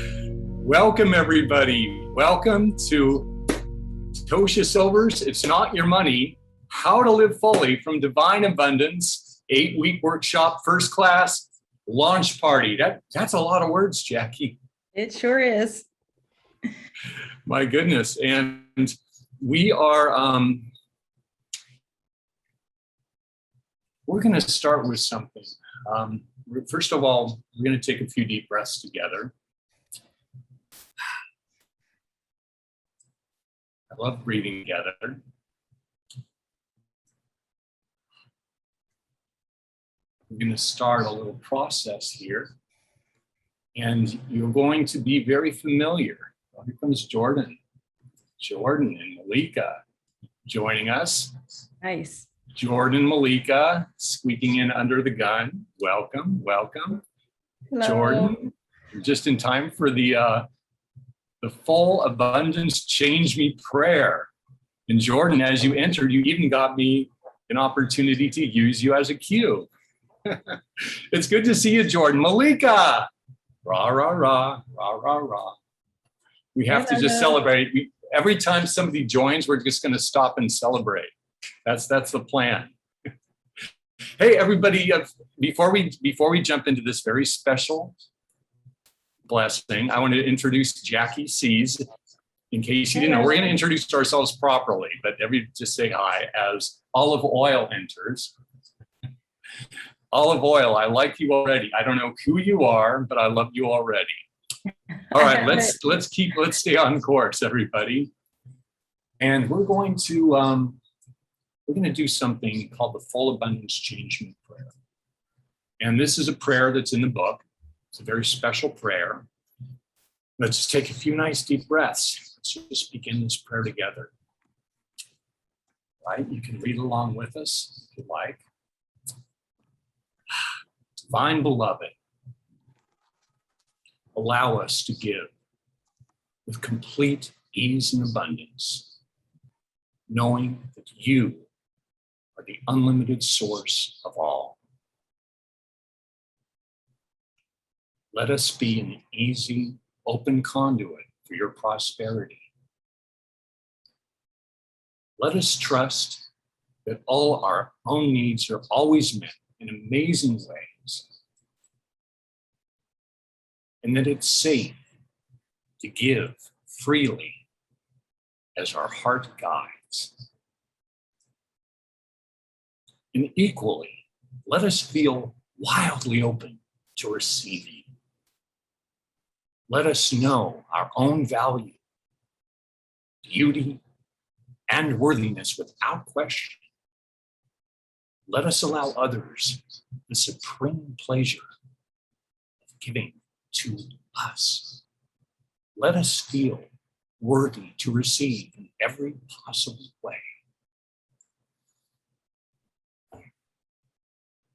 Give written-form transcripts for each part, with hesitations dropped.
Welcome, everybody. Welcome to Tosha Silver's It's Not Your Money, How to Live Fully from Divine Abundance, 8-week workshop, first class, launch party. That's a lot of words, Jackie. It sure is. My goodness. And we are, we're going to start with something. First of all, we're going to take a few deep breaths together. I love breathing together. We're going to start a little process here. And you're going to be very familiar. Well, here comes Jordan. Jordan and Malika joining us. Nice. Jordan, Malika, squeaking in under the gun. Welcome, welcome. Hello. Jordan, just in time for the full abundance change me prayer. And Jordan, as you entered, you even got me an opportunity to use you as a cue. It's good to see you, Jordan. Malika, rah, rah, rah, rah, rah, rah. We have to just celebrate. Every time somebody joins, we're just going to stop and celebrate. That's the plan. Hey, everybody, before we jump into this very special blessing, I want to introduce Jackie Sees. In case you didn't know, we're going to introduce ourselves properly, but just say hi as Olive Oil enters. Olive Oil, I like you already. I don't know who you are, but I love you already. All right, let's stay on course, everybody. And we're going to do something called the Full Abundance Change Me Prayer. And this is a prayer that's in the book. It's a very special prayer. Let's just take a few nice deep breaths. Let's just begin this prayer together. Right? You can read along with us if you like. Divine Beloved, allow us to give with complete ease and abundance, knowing that you are the unlimited source of all. Let us be an easy, open conduit for your prosperity. Let us trust that all our own needs are always met in amazing ways, and that it's safe to give freely as our heart guides. And equally, let us feel wildly open to receiving. Let us know our own value, beauty, and worthiness without question. Let us allow others the supreme pleasure of giving to us. Let us feel worthy to receive in every possible way.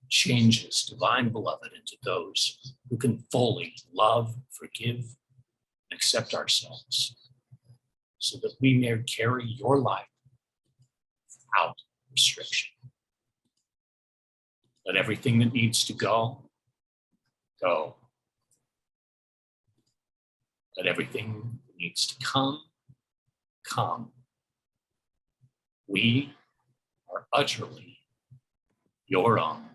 Change us, Divine Beloved, into those who can fully love, forgive, and accept ourselves, so that we may carry your light without restriction. Let everything that needs to go, go. Let everything that needs to come, come. We are utterly your own.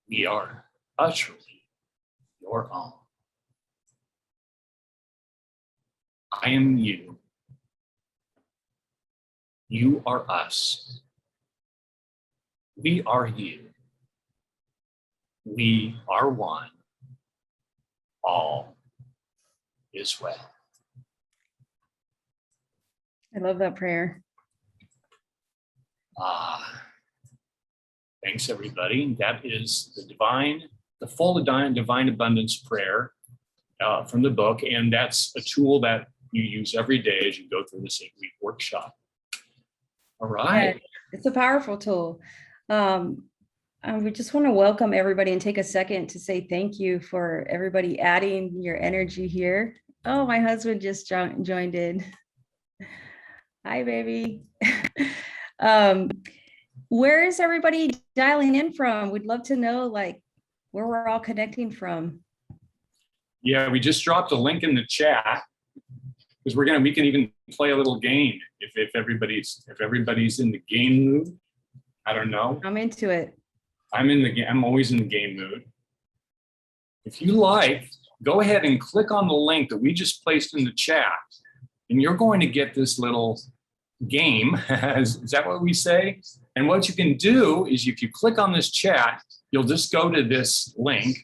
We are utterly your own. I am you. You are us. We are you. We are one. All is well. I love that prayer. Thanks, everybody. That is the full divine abundance prayer from the book, and that's a tool that you use every day as you go through this 8-week workshop. All right. Yeah, it's a powerful tool. We just want to welcome everybody and take a second to say thank you for everybody adding your energy here. Oh, my husband just joined in. Hi, baby. Where is everybody dialing in from? We'd love to know like where we're all connecting from. Yeah, we just dropped a link in the chat because we can even play a little game if everybody's in the game mood. I don't know. I'm into it. I'm always in the game mood. If you like, go ahead and click on the link that we just placed in the chat, and you're going to get this little game. Is that what we say? And what you can do is if you click on this chat, you'll just go to this link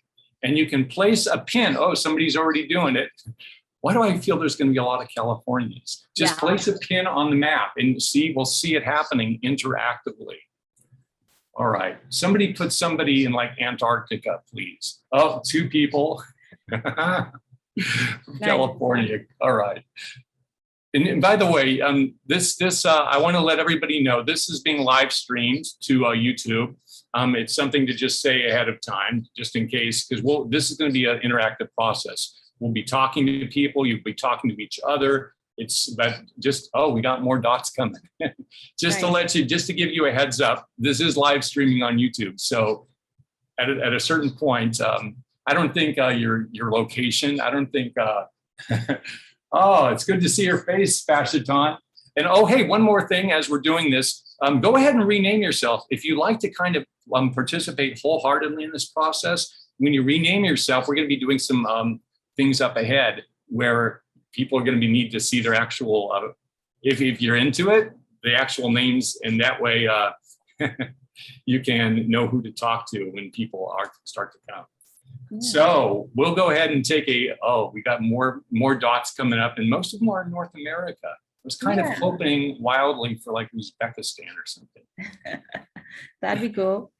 and you can place a pin. Oh, somebody's already doing it. Why do I feel there's going to be a lot of Californians? Just place a pin on the map and we'll see it happening interactively. All right, somebody put somebody in like Antarctica, please. Oh, 2 people from California. All right. And by the way, I want to let everybody know this is being live streamed to YouTube. It's something to just say ahead of time, just in case, because this is going to be an interactive process. We'll be talking to people. You'll be talking to each other. We got more dots coming. Just to give you a heads up, this is live streaming on YouTube. So at a certain point, I don't think your location, I don't think, oh, it's good to see your face, Fashiton. And oh, hey, one more thing as we're doing this, go ahead and rename yourself. If you like to kind of participate wholeheartedly in this process, when you rename yourself, we're going to be doing some things up ahead where people are going to need to see their actual, if you're into it, the actual names, and that way you can know who to talk to when people start to come. Yeah. So we'll go ahead and take we got more dots coming up, and most of them are in North America. I was kind of hoping wildly for like Uzbekistan or something. That'd be cool.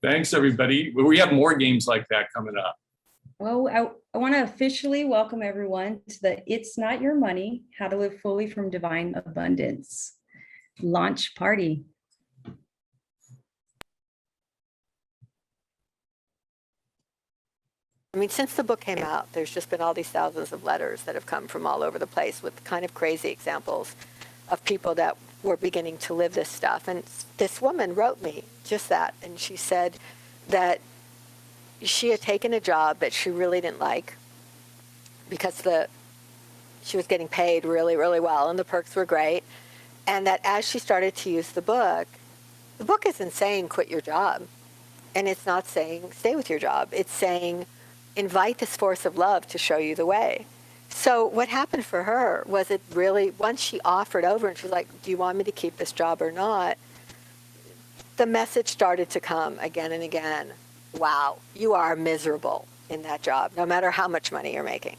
Thanks, everybody. We have more games like that coming up. Well, I want to officially welcome everyone to the It's Not Your Money, How to Live Fully from Divine Abundance launch party. I mean, since the book came out, there's just been all these thousands of letters that have come from all over the place with kind of crazy examples of people that were beginning to live this stuff. And this woman wrote me just that. And she said that she had taken a job that she really didn't like because she was getting paid really, really well and the perks were great. And that as she started to use the book isn't saying quit your job. And it's not saying stay with your job. It's saying invite this force of love to show you the way. So what happened for her was it really, once she offered over and she was like, do you want me to keep this job or not? The message started to come again and again. Wow, you are miserable in that job, no matter how much money you're making.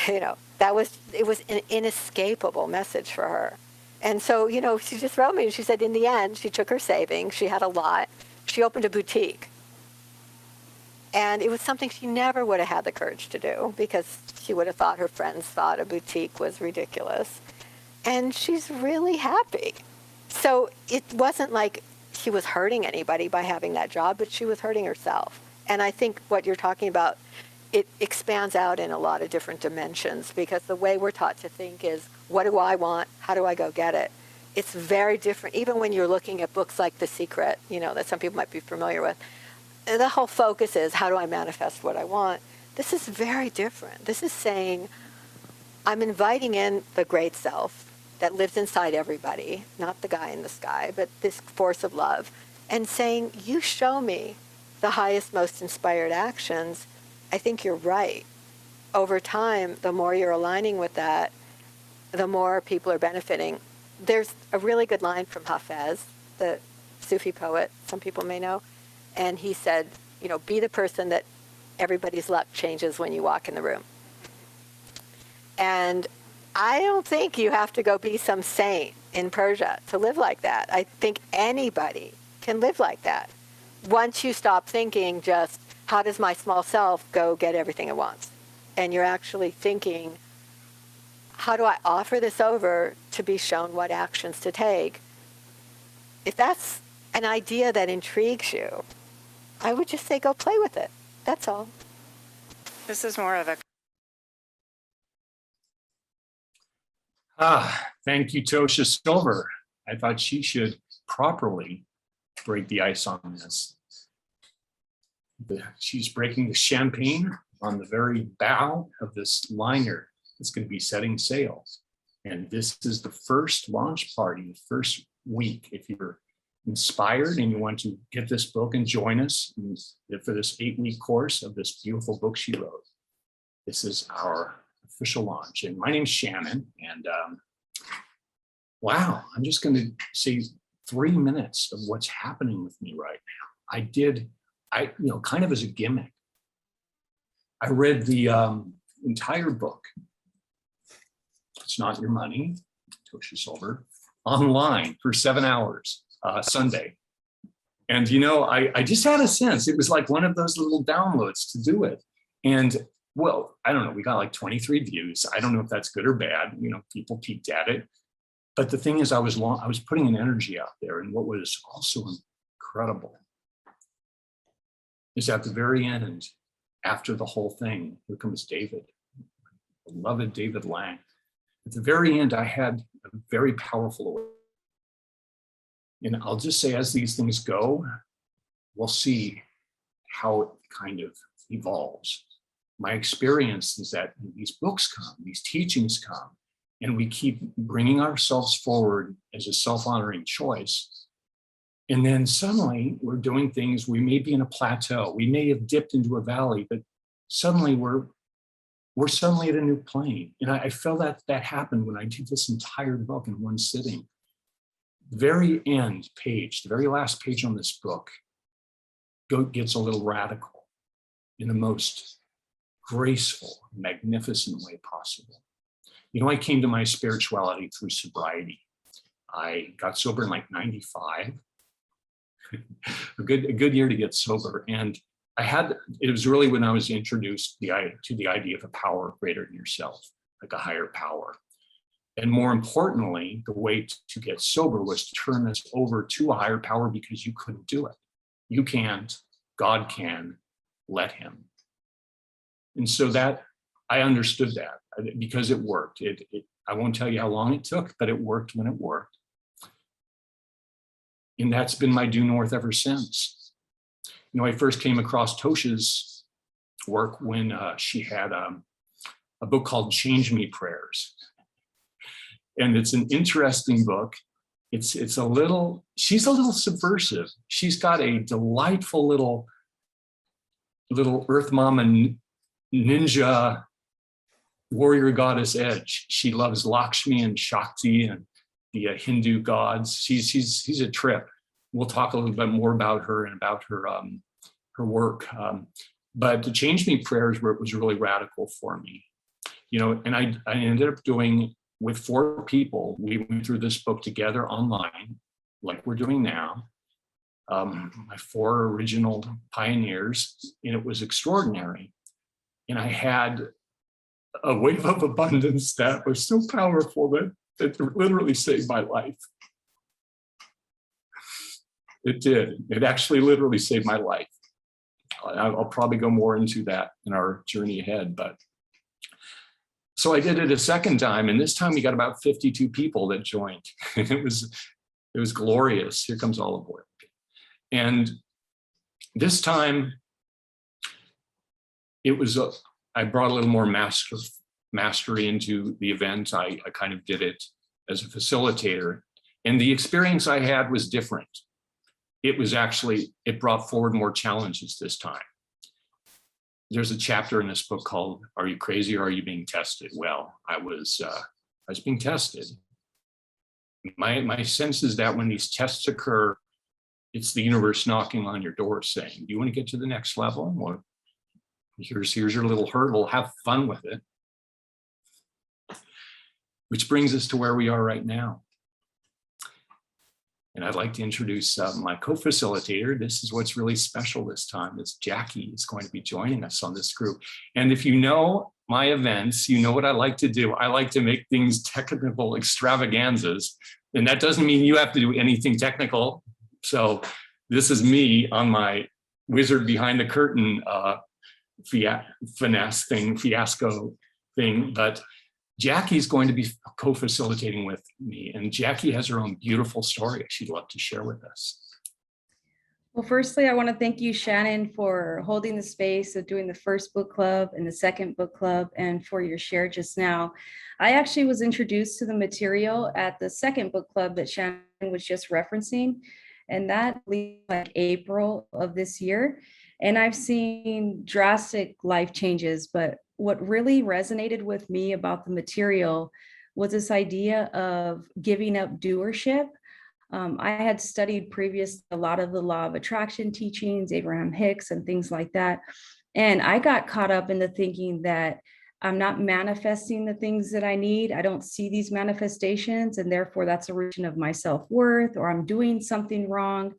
It was an inescapable message for her. And so, she just wrote me and she said in the end, she took her savings, she had a lot, she opened a boutique. And it was something she never would have had the courage to do because she would have thought her friends thought a boutique was ridiculous. And she's really happy. So it wasn't like she was hurting anybody by having that job, but she was hurting herself. And I think what you're talking about, it expands out in a lot of different dimensions because the way we're taught to think is, what do I want? How do I go get it? It's very different. Even when you're looking at books like The Secret, that some people might be familiar with, the whole focus is, how do I manifest what I want? This is very different. This is saying, I'm inviting in the great self that lives inside everybody, not the guy in the sky, but this force of love, and saying, you show me the highest, most inspired actions. I think you're right. Over time, the more you're aligning with that, the more people are benefiting. There's a really good line from Hafez, the Sufi poet, some people may know, and he said, be the person that everybody's luck changes when you walk in the room. And I don't think you have to go be some saint in Persia to live like that. I think anybody can live like that. Once you stop thinking just, how does my small self go get everything it wants? And you're actually thinking, how do I offer this over to be shown what actions to take? If that's an idea that intrigues you, I would just say go play with it. That's all. This is more of a... Thank you, Tosha Silver. I thought she should properly break the ice on this. She's breaking the champagne on the very bow of this liner that's going to be setting sail. And this is the first launch party, the first week. If you're inspired and you want to get this book and join us for this 8-week course of this beautiful book she wrote, this is our official launch. And my name's Shannon. And wow, I'm just going to say 3 minutes of what's happening with me right now. Kind of as a gimmick, I read the entire book, It's Not Your Money, Tosha Silver, online for 7 hours, Sunday. And, I just had a sense, it was like one of those little downloads to do it. And well, I don't know, we got like 23 views. I don't know if that's good or bad. People peeked at it. But the thing is, I was putting an energy out there. And what was also incredible is at the very end, after the whole thing, here comes David, beloved David Lang. At the very end, I had a very powerful awakening. And I'll just say, as these things go, we'll see how it kind of evolves. My experience is that these books come, these teachings come, and we keep bringing ourselves forward as a self-honoring choice. And then suddenly we're doing things, we may be in a plateau, we may have dipped into a valley, but suddenly we're suddenly at a new plane. And I felt that happened when I did this entire book in one sitting. The very end page, the very last page on this book gets a little radical in the most graceful, magnificent way possible. I came to my spirituality through sobriety. I got sober in like 95. a good year to get sober. And it was really when I was introduced to the idea of a power greater than yourself, like a higher power. And more importantly, the way to get sober was to turn this over to a higher power, because you couldn't do it. You can't, God can, let him. And so that I understood that because it worked. I won't tell you how long it took, but it worked when it worked. And that's been my due north ever since. I first came across Tosha's work when she had a book called Change Me Prayers. And it's an interesting book. She's a little subversive. She's got a delightful little Earth Mama ninja warrior goddess edge. She loves Lakshmi and Shakti and the Hindu gods. She's a trip. We'll talk a little bit more about her and about her work. But the Change Me Prayers was really radical for me. And I ended up doing, with 4 people, we went through this book together online, like we're doing now. My 4 original pioneers, and it was extraordinary. And I had a wave of abundance that was so powerful that it literally saved my life. It did. It actually literally saved my life. I'll probably go more into that in our journey ahead. But so I did it a second time, and this time we got about 52 people that joined. And it was glorious. Here comes olive oil. And this time, I brought a little more mastery into the event. I kind of did it as a facilitator. And the experience I had was different. It brought forward more challenges this time. There's a chapter in this book called, Are You Crazy or Are You Being Tested? Well, I was being tested. My sense is that when these tests occur, it's the universe knocking on your door saying, do you want to get to the next level? Well, here's your little hurdle, have fun with it. Which brings us to where we are right now. And I'd like to introduce my co-facilitator. This is what's really special this time, is Jackie is going to be joining us on this group. And if you know my events, you know what I like to do. I like to make things technical extravaganzas. And that doesn't mean you have to do anything technical. So this is me on my wizard behind the curtain fiasco thing. But Jackie's going to be co-facilitating with me, and Jackie has her own beautiful story she'd love to share with us. Well, firstly, I want to thank you, Shannon, for holding the space of doing the first book club and the second book club, and for your share just now. I actually was introduced to the material at the second book club that Shannon was just referencing, and that was like April of this year. And I've seen drastic life changes, but what really resonated with me about the material was this idea of giving up doership. I had studied previous a lot of the law of attraction teachings, Abraham Hicks and things like that. And I got caught up in the thinking that I'm not manifesting the things that I need. I don't see these manifestations, and therefore that's a region of my self-worth, or I'm doing something wrong.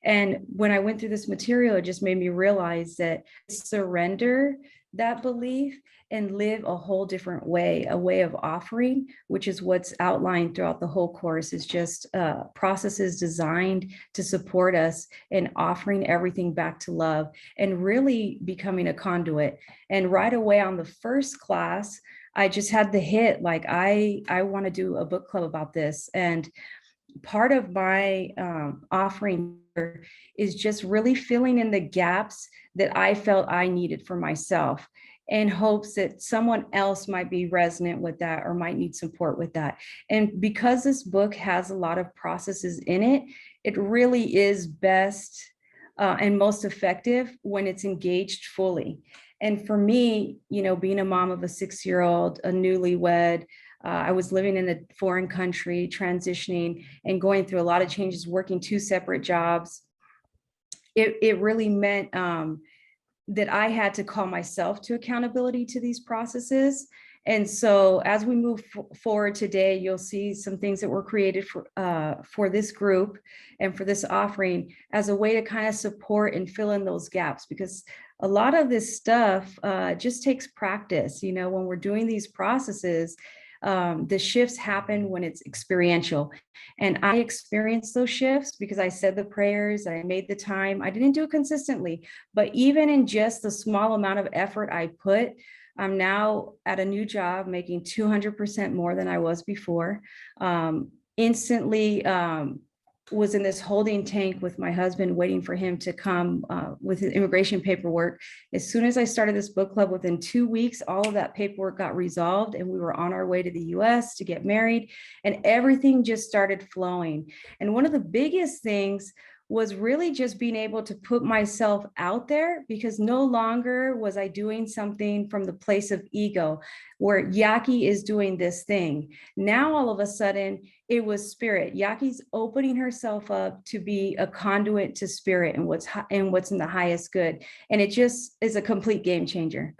And when I went through this material, it just made me realize that surrender that belief and live a whole different way, a way of offering, which is what's outlined throughout the whole course, is just processes designed to support us in offering everything back to love and really becoming a conduit. And right away on the first class, I just had the hit, like, I want to do a book club about this. And part of my offering is just really filling in the gaps that I felt I needed for myself, in hopes that someone else might be resonant with that or might need support with that. And because this book has a lot of processes in it, it really is best and most effective when it's engaged fully. And for me, you know, being a mom of a 6-year-old, a newlywed, I was living in a foreign country, transitioning and going through a lot of changes, working 2 separate jobs. It really meant that I had to call myself to accountability to these processes. And so as we move forward today, you'll see some things that were created for this group and for this offering as a way to kind of support and fill in those gaps, because a lot of this stuff just takes practice. You know, when we're doing these processes, the shifts happen when it's experiential. And I experienced those shifts because I said the prayers, I made the time. I didn't do it consistently, but even in just the small amount of effort I put, I'm now at a new job making 200% more than I was before. Instantly was in this holding tank with my husband, waiting for him to come with his immigration paperwork. As soon as I started this book club, within 2 weeks, all of that paperwork got resolved, and we were on our way to the US to get married, and everything just started flowing. And one of the biggest things was really just being able to put myself out there, because no longer was I doing something from the place of ego where Yaki is doing this thing. Now, all of a sudden, it was spirit. Yaki's opening herself up to be a conduit to spirit and what's in the highest good. And it just is a complete game changer.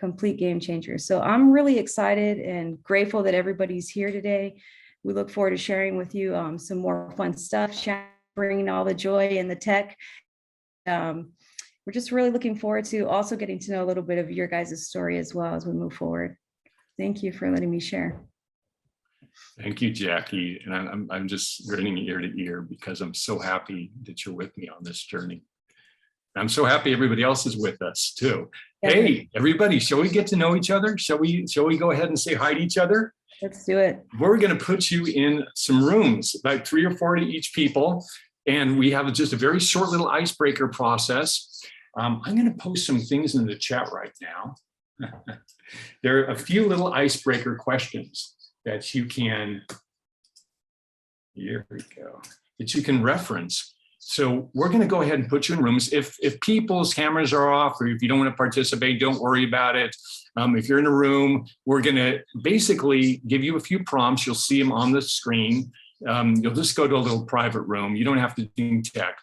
So I'm really excited and grateful that everybody's here today. We look forward to sharing with you some more fun stuff, bringing all the joy and the tech. We're just really looking forward to also getting to know a little bit of your guys' story as well as we move forward. Thank you for letting me share. Thank you, Jackie. And I'm just grinning ear to ear because I'm so happy that you're with me on this journey. I'm so happy everybody else is with us too. Hey, everybody, shall we get to know each other? Shall we go ahead and say hi to each other? Let's do it. We're going to put you in some rooms, about 3 or 4 to each people. And we have just a very short little icebreaker process. I'm going to post some things in the chat right now. There are a few little icebreaker questions that you can, here we go, that you can reference. So we're going to go ahead and put you in rooms. If people's cameras are off, or if you don't want to participate, don't worry about it. If you're in a room, we're going to basically give you a few prompts. You'll see them on the screen. You'll just go to a little private room. You don't have to do tech.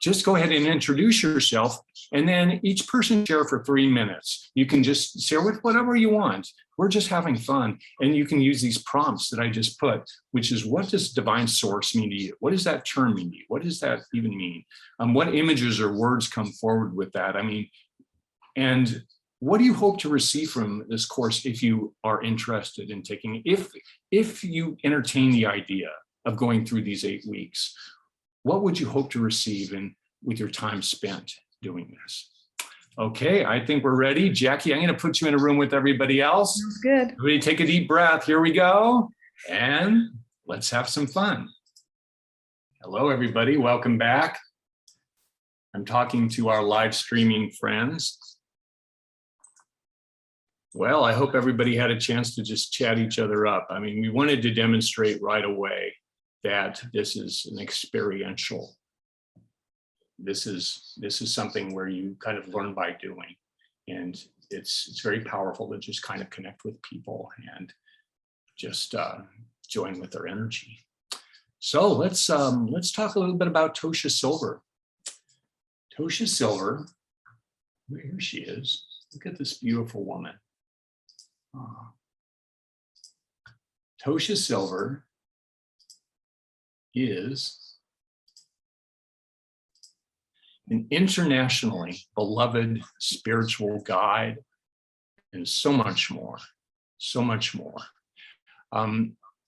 Just go ahead and introduce yourself, and then each person share for 3 minutes. You can just share with whatever you want. We're just having fun. And you can use these prompts that I just put, which is, what does divine source mean to you? What does that term mean to you? What does that even mean? What images or words come forward with that? I mean, and what do you hope to receive from this course if you are interested in taking it? If you entertain the idea of going through these 8 weeks, what would you hope to receive with your time spent doing this? Okay, I think we're ready. Jackie, I'm going to put you in a room with everybody else. Sounds good. Everybody take a deep breath. Here we go. And let's have some fun. Hello, everybody. Welcome back. I'm talking to our live streaming friends. Well, I hope everybody had a chance to just chat each other up. I mean, we wanted to demonstrate right away that this is an experiential. This is something where you kind of learn by doing, and it's very powerful to just kind of connect with people and just join with their energy. So let's talk a little bit about Tosha Silver. Tosha Silver, here she is. Look at this beautiful woman. Tosha Silver is an internationally beloved spiritual guide, and so much more, so much more.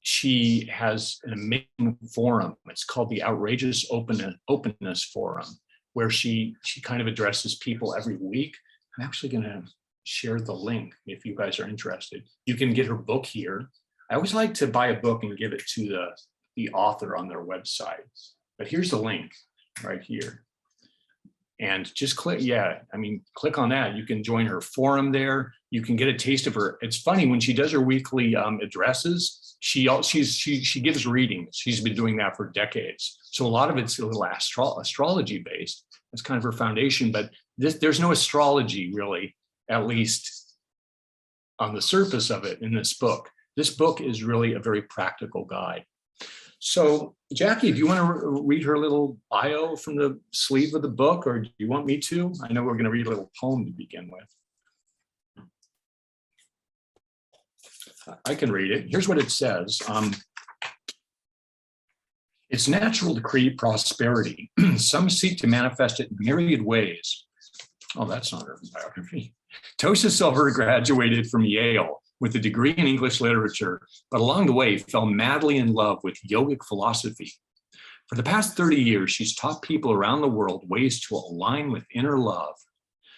She has an amazing forum. It's called the Outrageous Openness Forum, where she kind of addresses people every week. I'm actually going to share the link if you guys are interested. You can get her book here. I always like to buy a book and give it to the author on their website. But here's the link right here. And just click, click on that. You can join her forum there. You can get a taste of her. It's funny, when she does her weekly addresses, she gives readings. She's been doing that for decades. So a lot of it's a little astrology based. That's kind of her foundation, but there's no astrology really, at least on the surface of it in this book. This book is really a very practical guide. So Jackie, do you want to read her little bio from the sleeve of the book, or do you want me to? I know we're going to read a little poem to begin with. I can read it. Here's what it says. It's natural to create prosperity. Some seek to manifest it in myriad ways. Oh, that's not her biography. Tosha Silver graduated from Yale with a degree in English literature, but along the way fell madly in love with yogic philosophy. For the past 30 years, she's taught people around the world ways to align with inner love.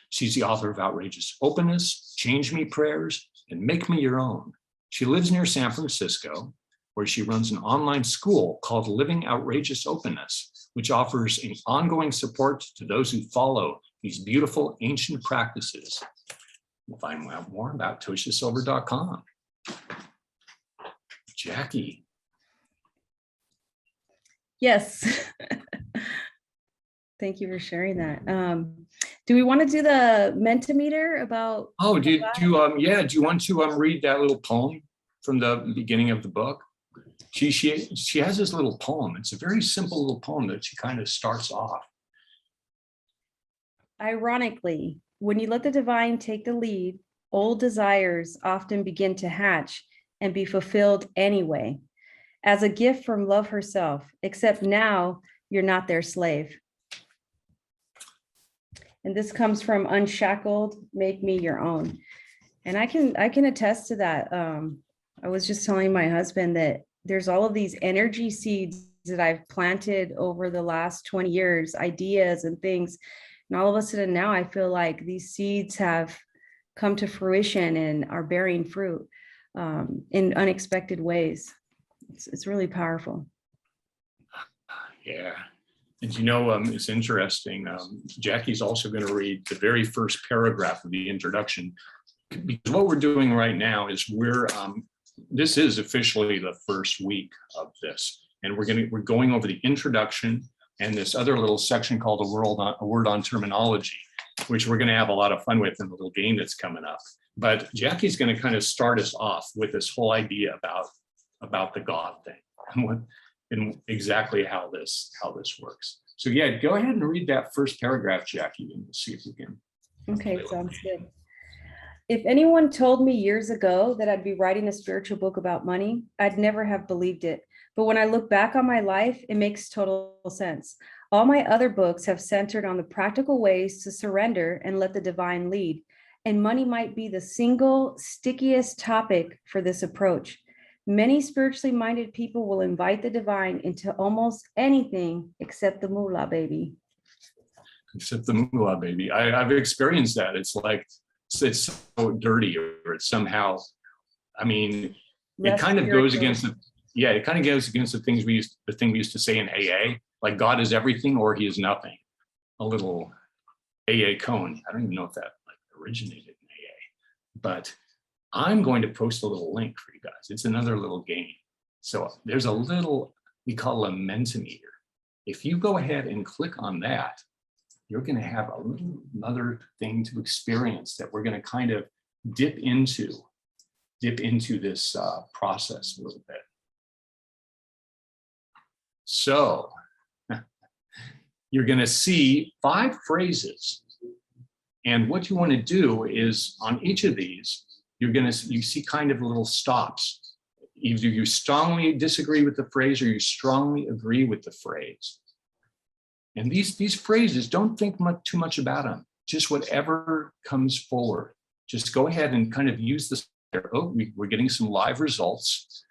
She's the author of Outrageous Openness, Change Me Prayers, and Make Me Your Own. She lives near San Francisco, where she runs an online school called Living Outrageous Openness, which offers an ongoing support to those who follow these beautiful ancient practices. You'll find out more about toshasilver.com. Jackie. Yes. Thank you for sharing that. Do we want to do the Mentimeter about? Oh, do you want to read that little poem from the beginning of the book? She has this little poem. It's a very simple little poem that she kind of starts off. Ironically, when you let the divine take the lead, old desires often begin to hatch and be fulfilled anyway, as a gift from love herself, except now you're not their slave. And this comes from Unshackled, Make Me Your Own. And I can attest to that. I was just telling my husband that there's all of these energy seeds that I've planted over the last 20 years, ideas and things. And all of a sudden now I feel like these seeds have come to fruition and are bearing fruit in unexpected ways. It's really powerful. Yeah. And it's interesting. Jackie's also going to read the very first paragraph of the introduction, because what we're doing right now is this is officially the first week of this. And we're going over the introduction and this other little section called a word on terminology, which we're going to have a lot of fun with in the little game that's coming up. But Jackie's going to kind of start us off with this whole idea about the God thing and exactly how this works. So yeah, go ahead and read that first paragraph, Jackie, and we'll see if we can. Okay, sounds good. If anyone told me years ago that I'd be writing a spiritual book about money, I'd never have believed it. But when I look back on my life, it makes total sense. All my other books have centered on the practical ways to surrender and let the divine lead. And money might be the single stickiest topic for this approach. Many spiritually minded people will invite the divine into almost anything except the moolah, baby. except the moolah, baby. I've experienced that. It's like, it's so dirty, or it's somehow, I mean, it Less kind of goes spiritual. against it kind of goes against the thing we used to say in AA, like God is everything or he is nothing. A little AA cone. I don't even know if that like originated in AA, but I'm going to post a little link for you guys. It's another little game. So there's a little, we call a Mentimeter. If you go ahead and click on that, you're going to have another thing to experience that we're going to kind of dip into this process a little bit. So you're going to see 5 phrases. And what you want to do is on each of these, you see kind of little stops. Either you strongly disagree with the phrase or you strongly agree with the phrase. And these phrases, don't think too much about them. Just whatever comes forward. Just go ahead and kind of use this. Oh, we're getting some live results.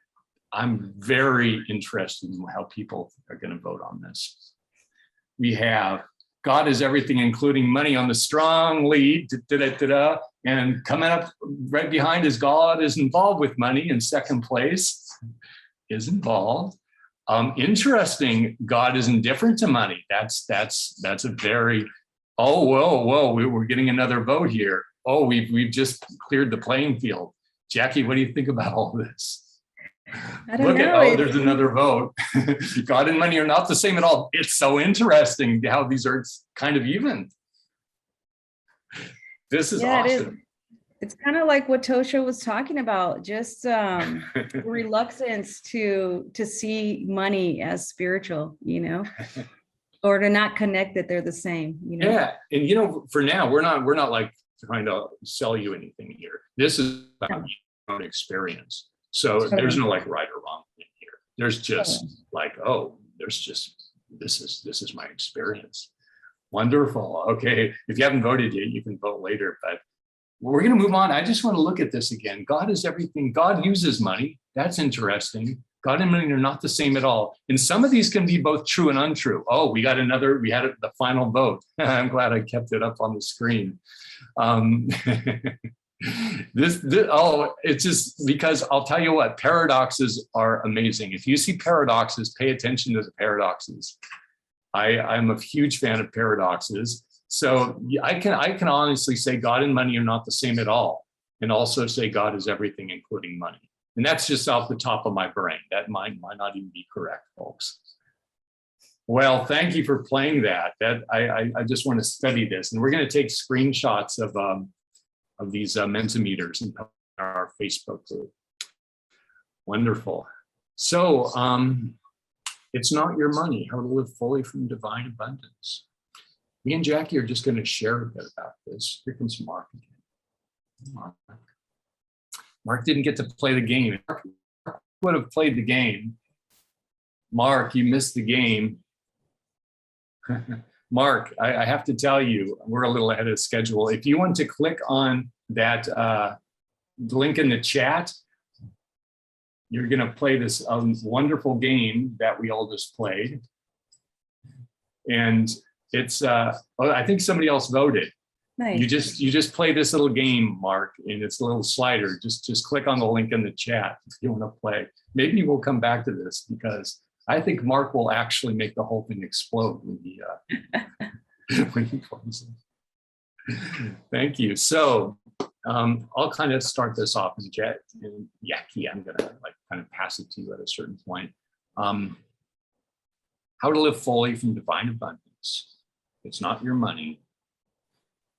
I'm very interested in how people are going to vote on this. We have God is everything, including money, on the strong lead. And coming up right behind is God is involved with money in second place, is involved. Interesting, God is indifferent to money. That's a very, oh, whoa, we're getting another vote here. Oh, we've just cleared the playing field. Jackie, what do you think about all this? I don't know. Oh, there's another vote. God and money are not the same at all. It's so interesting how these are kind of even. This is awesome. It is. It's kind of like what Tosha was talking about, just reluctance to see money as spiritual, or to not connect that they're the same, Yeah, and for now, we're not like trying to sell you anything here. This is about your own experience. So there's no like right or wrong thing here. There's just like, oh, this is my experience. Wonderful. Okay, if you haven't voted yet, you can vote later, but we're going to move on. I just want to look at this again. God is everything. God uses money. That's interesting. God and money are not the same at all. And some of these can be both true and untrue. Oh, we had the final vote. I'm glad I kept it up on the screen. It's just because I'll tell you what, paradoxes are amazing. If you see paradoxes, pay attention to the paradoxes. I'm a huge fan of paradoxes. So I can honestly say God and money are not the same at all, and also say God is everything, including money. And that's just off the top of my brain. That might not even be correct, folks. Well, thank you for playing that. I just want to study this, and we're going to take screenshots of these Mentimeters and put in our Facebook group. Wonderful. So it's not your money, how to live fully from divine abundance. Me and Jackie are just going to share a bit about this. Here comes Mark again. Mark didn't get to play the game. Mark would have played the game. Mark, you missed the game. Mark, I have to tell you, we're a little ahead of schedule. If you want to click on that link in the chat, you're going to play this wonderful game that we all just played. And it's, I think somebody else voted. Nice. You just play this little game, Mark, and it's a little slider. Just click on the link in the chat if you want to play. Maybe we'll come back to this because I think Mark will actually make the whole thing explode when he plays it. Thank you. So I'll kind of start this off in Jet and Yaki. I'm gonna kind of pass it to you at a certain point. How to live fully from divine abundance. It's not your money.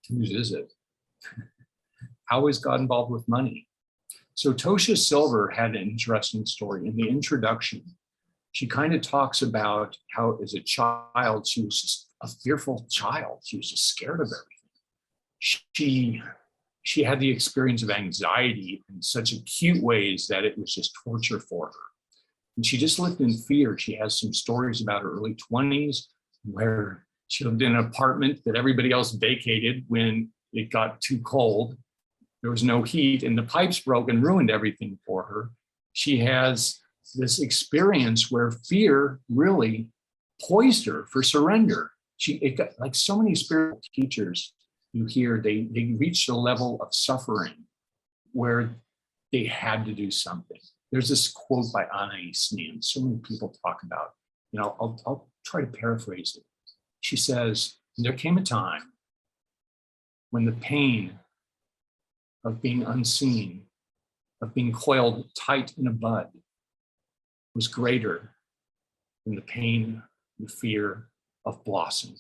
Whose is it? How is God involved with money? So Tosha Silver had an interesting story. In the introduction, she kind of talks about how as a child, she was just a fearful child. She was just scared of everything. She had the experience of anxiety in such acute ways that it was just torture for her. And she just lived in fear. She has some stories about her early 20s where she lived in an apartment that everybody else vacated when it got too cold. There was no heat and the pipes broke and ruined everything for her. She has this experience where fear really poised her for surrender. it got, like so many spiritual teachers you hear, they reach a level of suffering where they had to do something. There's this quote by Anais Nin, so many people talk about, I'll try to paraphrase it. She says, there came a time when the pain of being unseen, of being coiled tight in a bud, was greater than the pain and fear of blossoming.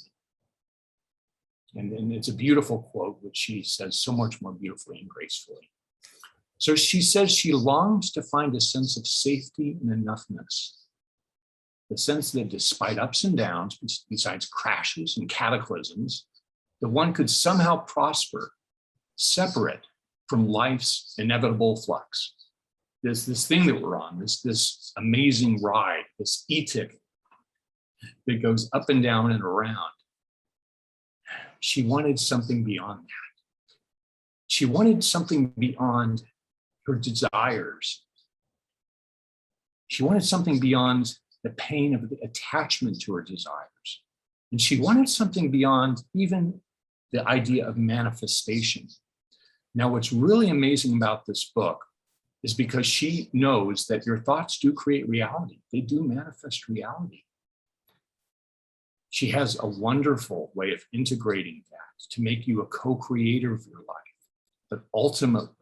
And it's a beautiful quote, which she says so much more beautifully and gracefully. So she says she longs to find a sense of safety and enoughness. The sense that despite ups and downs, besides crashes and cataclysms, that one could somehow prosper, separate from life's inevitable flux. There's this thing that we're on, this amazing ride, this e-ticket that goes up and down and around. She wanted something beyond that. She wanted something beyond her desires. She wanted something beyond the pain of the attachment to her desires. And she wanted something beyond even the idea of manifestation. Now, what's really amazing about this book is because she knows that your thoughts do create reality. They do manifest reality. She has a wonderful way of integrating that to make you a co-creator of your life. But ultimately,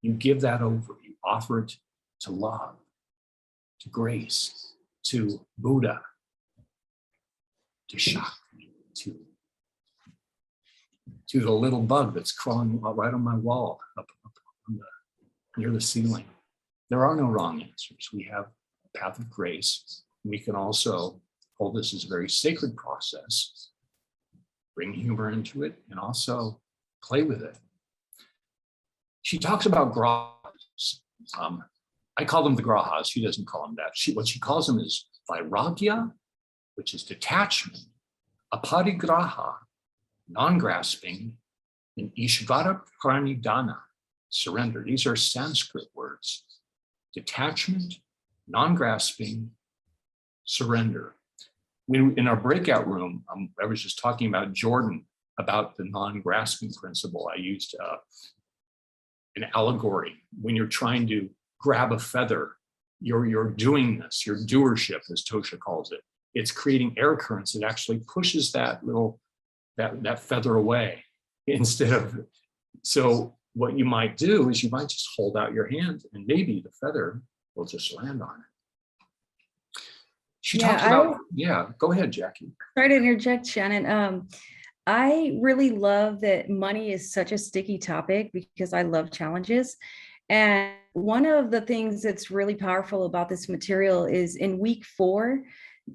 you give that over. You offer it to love, to grace, to Buddha, to Shakti, to the little bug that's crawling right on my wall up on near the ceiling. There are no wrong answers. We have a path of grace. We can also hold this as a very sacred process, bring humor into it, and also play with it. She talks about grahas. I call them the grahas. She doesn't call them that. What she calls them is vairagya, which is detachment, aparigraha, non-grasping, and ishvara pranidhana, surrender. These are Sanskrit words. Detachment, non-grasping, surrender. In our breakout room, I was just talking about Jordan, about the non-grasping principle. I used an allegory. When you're trying to grab a feather, you're doing this, your doership, as Tosha calls it. It's creating air currents that actually pushes that feather away instead of, so what you might do is you might just hold out your hand and maybe the feather will just land on it. She talks about, go ahead, Jackie. Sorry to interject, Shannon. I really love that money is such a sticky topic because I love challenges. And one of the things that's really powerful about this material is in week 4,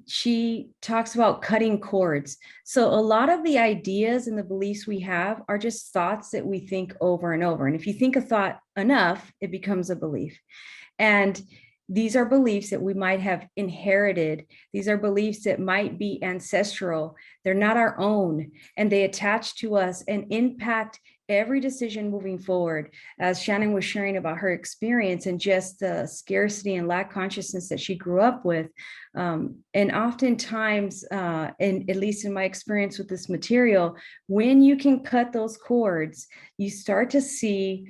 she talks about cutting cords. So a lot of the ideas and the beliefs we have are just thoughts that we think over and over. And if you think a thought enough, it becomes a belief. And these are beliefs that we might have inherited. These are beliefs that might be ancestral. They're not our own, and they attach to us and impact every decision moving forward. As Shannon was sharing about her experience and just the scarcity and lack consciousness that she grew up with. And oftentimes, and at least in my experience with this material, when you can cut those cords, you start to see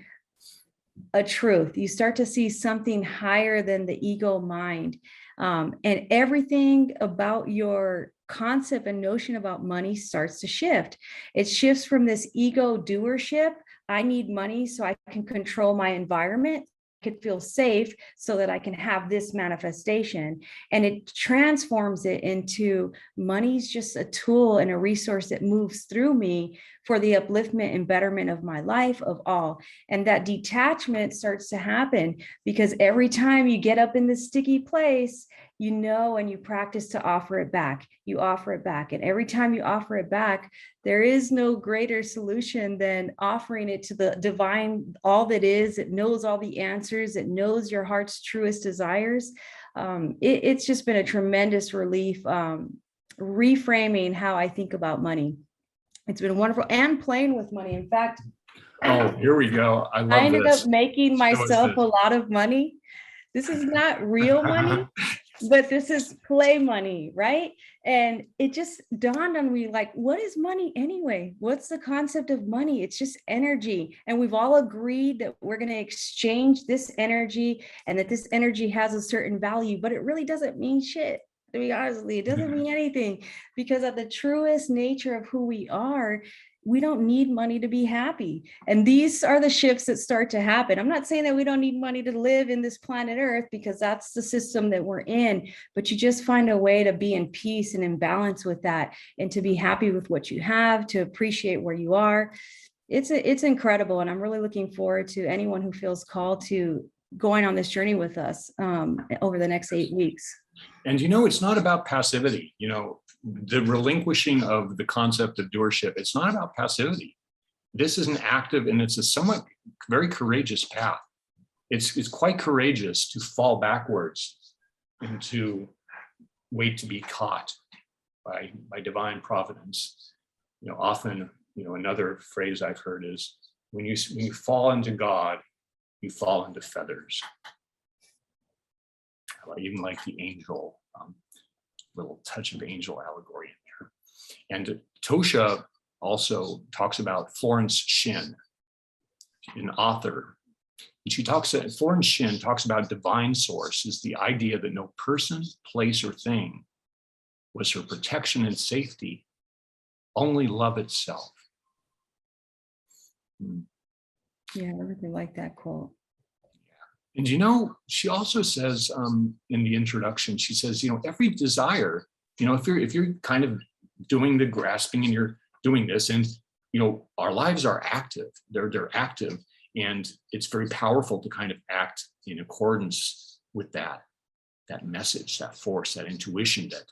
a truth. You start to see something higher than the ego mind. And everything about your concept and notion about money starts to shift. It shifts from this ego doership. I need money so I can control my environment, could feel safe so that I can have this manifestation. And it transforms it into money's just a tool and a resource that moves through me for the upliftment and betterment of my life, of all. And that detachment starts to happen because every time you get up in this sticky place, you know, and you practice to offer it back. You offer it back. And every time you offer it back, there is no greater solution than offering it to the divine, all that is. It knows all the answers. It knows your heart's truest desires. It's just been a tremendous relief, reframing how I think about money. It's been wonderful, and playing with money. In fact, oh, here we go. I love I ended this. up making myself a lot of money. This is not real money, but this is play money, right? And it just dawned on me, like, what is money anyway? What's the concept of money? It's just energy. And we've all agreed that we're going to exchange this energy and that this energy has a certain value, but it really doesn't mean shit. To be honest with you, it doesn't mean anything, because of the truest nature of who we are, we don't need money to be happy. And these are the shifts that start to happen. I'm not saying that we don't need money to live in this planet Earth, because that's the system that we're in, but you just find a way to be in peace and in balance with that, and to be happy with what you have, to appreciate where you are. It's incredible. And I'm really looking forward to anyone who feels called to going on this journey with us over the next 8 weeks. And it's not about passivity. The relinquishing of the concept of doership, it's not about passivity. This is an active, and it's a somewhat very courageous path. It's quite courageous to fall backwards and to wait to be caught by divine providence. Often, another phrase I've heard is, when you fall into God, you fall into feathers. I even like the angel, little touch of angel allegory in there. And Tosha also talks about Florence Shinn, an author. And Florence Shinn talks about divine source is the idea that no person, place, or thing was her protection and safety, only love itself. Yeah, I really like that quote. And she also says in the introduction, she says, every desire, if you're kind of doing the grasping and you're doing this, and our lives are active, they're active, and it's very powerful to kind of act in accordance with that message, that force, that intuition. That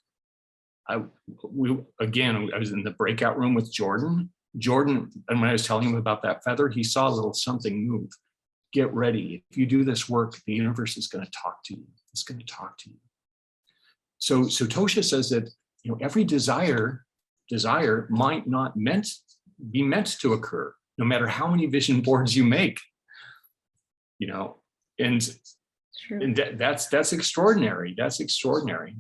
I was in the breakout room with Jordan, and when I was telling him about that feather, he saw a little something move. Get ready. If you do this work, the universe is going to talk to you. It's going to talk to you. So Tosha says that every desire might not be meant to occur, no matter how many vision boards you make. And that's extraordinary. That's extraordinary.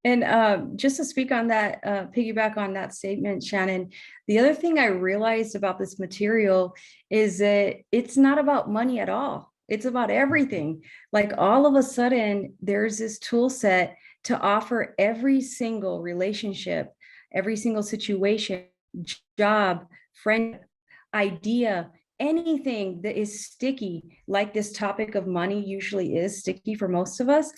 And just to speak on that, piggyback on that statement, Shannon, the other thing I realized about this material is that it's not about money at all. It's about everything. Like, all of a sudden, there's this tool set to offer every single relationship, every single situation, job, friend, idea, anything that is sticky, like this topic of money usually is sticky for most of us,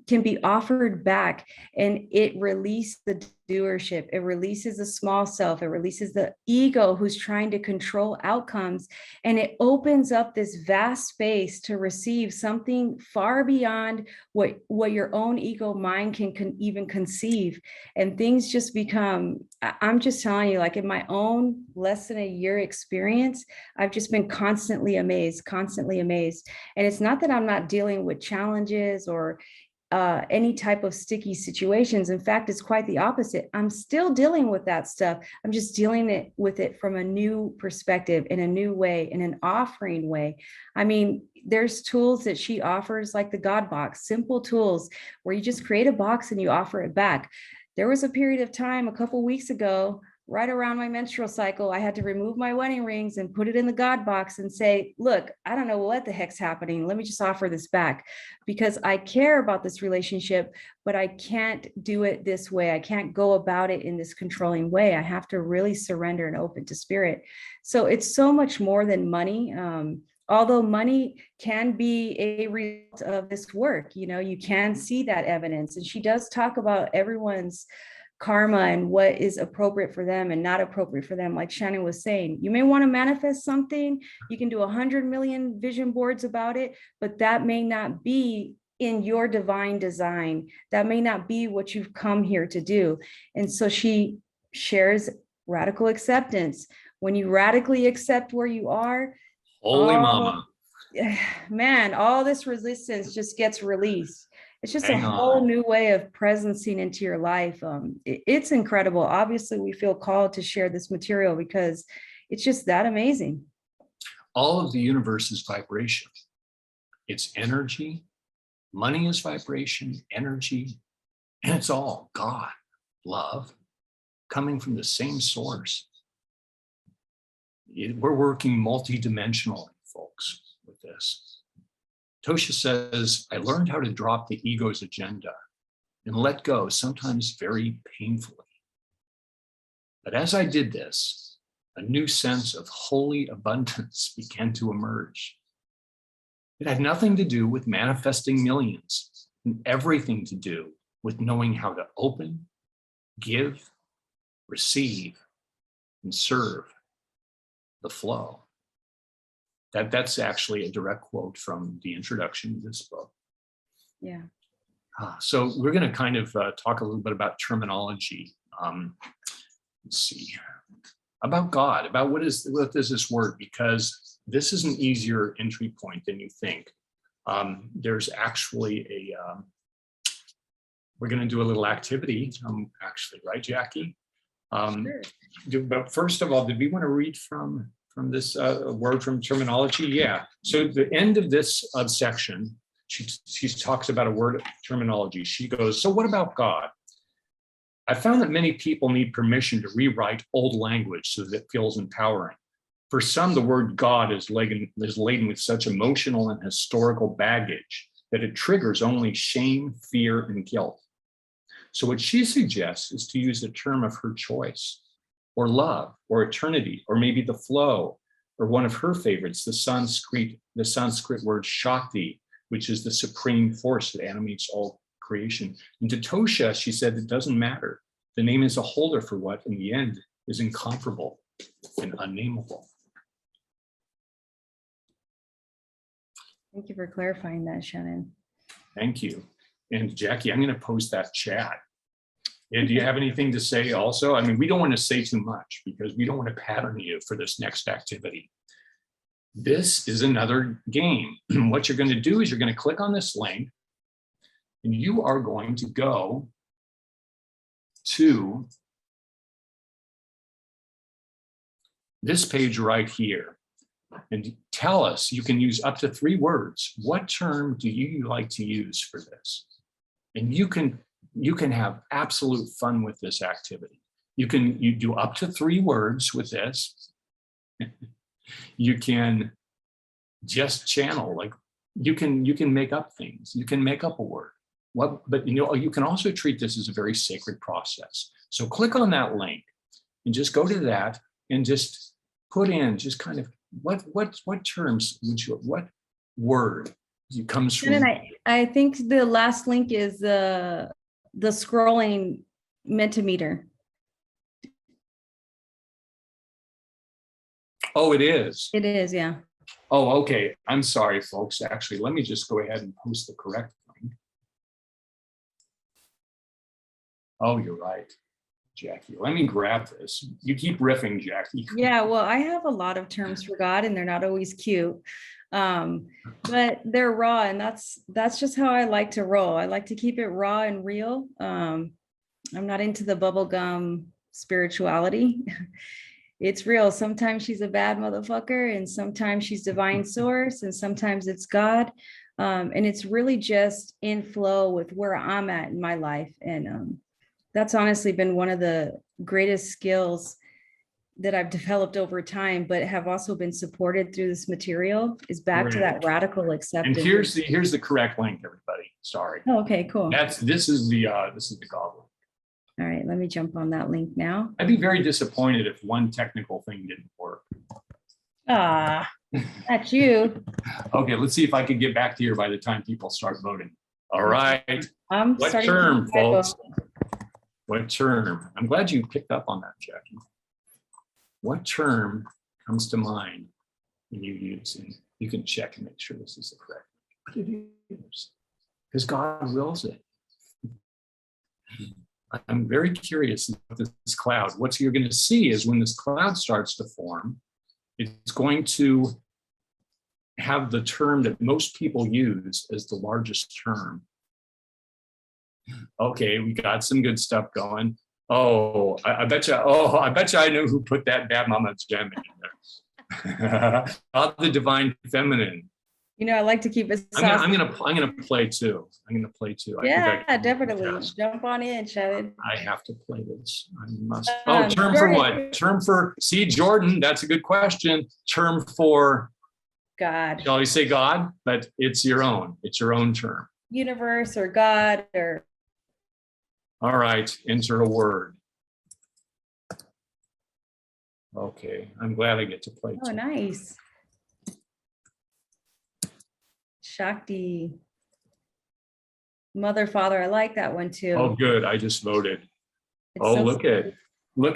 can be offered back, and it releases the doership. It releases the small self. It releases the ego who's trying to control outcomes, and it opens up this vast space to receive something far beyond what your own ego mind can even conceive. And things just become, I'm just telling you, like, in my own less than a year experience, I've just been constantly amazed. And it's not that I'm not dealing with challenges or any type of sticky situations. In fact, it's quite the opposite. I'm still dealing with that stuff. I'm just dealing with it from a new perspective, in a new way, in an offering way. I mean, there's tools that she offers, like the God box, simple tools where you just create a box and you offer it back. There was a period of time a couple weeks ago, right around my menstrual cycle, I had to remove my wedding rings and put it in the God box and say, look, I don't know what the heck's happening. Let me just offer this back, because I care about this relationship, but I can't do it this way. I can't go about it in this controlling way. I have to really surrender and open to spirit. So it's so much more than money. Although money can be a result of this work, you can see that evidence. And she does talk about everyone's karma and what is appropriate for them and not appropriate for them. Like Shannon was saying, you may want to manifest something. You can do 100 million vision boards about it, but that may not be in your divine design. That may not be what you've come here to do. And so she shares radical acceptance. When you radically accept where you are, Holy mama. Man, all this resistance just gets released. It's just Hang a whole on. new way of presencing into your life. It's incredible. Obviously, we feel called to share this material because it's just that amazing. All of the universe is vibration. It's energy, Money is vibration, energy, and it's all God, love, coming from the same source. We're working multidimensionally, folks, with this. Tosha says, I learned how to drop the ego's agenda and let go, sometimes very painfully. But as I did this, a new sense of holy abundance began to emerge. It had nothing to do with manifesting millions and everything to do with knowing how to open, give, receive, and serve the flow. That's actually a direct quote from the introduction to this book. Yeah. So we're going to kind of talk a little bit about terminology. Let's see, about God, about what is this word, because this is an easier entry point than you think. There's actually we're going to do a little activity, actually, right, Jackie? Sure. But first of all, did we want to read from this word from terminology? Yeah. So the end of this section, she talks about a word terminology. She goes, so what about God? I found that many people need permission to rewrite old language so that it feels empowering. For some, the word God is laden with such emotional and historical baggage that it triggers only shame, fear, and guilt. So what she suggests is to use a term of her choice, or love, or eternity, or maybe the flow, or one of her favorites, the Sanskrit word Shakti, which is the supreme force that animates all creation. And to Tosha, she said, it doesn't matter. The name is a holder for what, in the end, is incomparable and unnameable. Thank you for clarifying that, Shannon. Thank you. And Jackie, I'm going to post that chat. And do you have anything to say also? I mean, we don't want to say too much because we don't want to pattern you for this next activity. This is another game. What you're going to do is you're going to click on this link and you are going to go to this page right here and tell us, you can use up to 3 words. What term do you like to use for this? And you can have absolute fun with this activity. You do up to 3 words with this. You can just channel, like you can make up things. You can make up a word. But you can also treat this as a very sacred process. So click on that link and just go to that and just put in just kind of what terms would you, what word comes from? And I think the last link is the scrolling Mentimeter. Oh, it is. It is, yeah. Oh, okay. I'm sorry, folks. Actually, let me just go ahead and post the correct link. Oh, you're right, Jackie. Let me grab this. You keep riffing, Jackie. Yeah, well, I have a lot of terms for God and they're not always cute. But they're raw, and that's just how I like to roll. I like to keep it raw and real. I'm not into the bubblegum spirituality. It's real. Sometimes she's a bad motherfucker, and sometimes she's divine source, and sometimes it's God. And it's really just in flow with where I'm at in my life. And that's honestly been one of the greatest skills that I've developed over time, but have also been supported through this material, is back to that radical acceptance. And here's the correct link, everybody. Sorry. Oh, okay, cool. This is the goblet. All right, let me jump on that link now. I'd be very disappointed if one technical thing didn't work. Ah, that's you. Okay, let's see if I can get back to you by the time people start voting. All right. What term, folks? What term? I'm glad you picked up on that, Jackie. What term comes to mind when you use, and you can check and make sure this is the correct, but it is, because God wills it. I'm very curious about this cloud. What you're going to see is when this cloud starts to form, it's going to have the term that most people use as the largest term. Okay, we got some good stuff going. Oh, I bet you. Oh, I bet you I know who put that bad mama gem in there. The divine feminine. I like to keep it saucy. I'm gonna play too. I'm gonna play too. I think I Yeah, can definitely. test. Jump on in, Shannon. I have to play this. I must. Oh, term for Jordan. what? Term for, see, Jordan, that's a good question. Term for, God, shall we say God? But it's your own. It's your own term. universe or God or All right, enter a word. Okay, I'm glad I get to play oh, too. nice. Shakti. Mother, father, I like that one too. Oh, good. I just voted. It's Oh, so look sweet.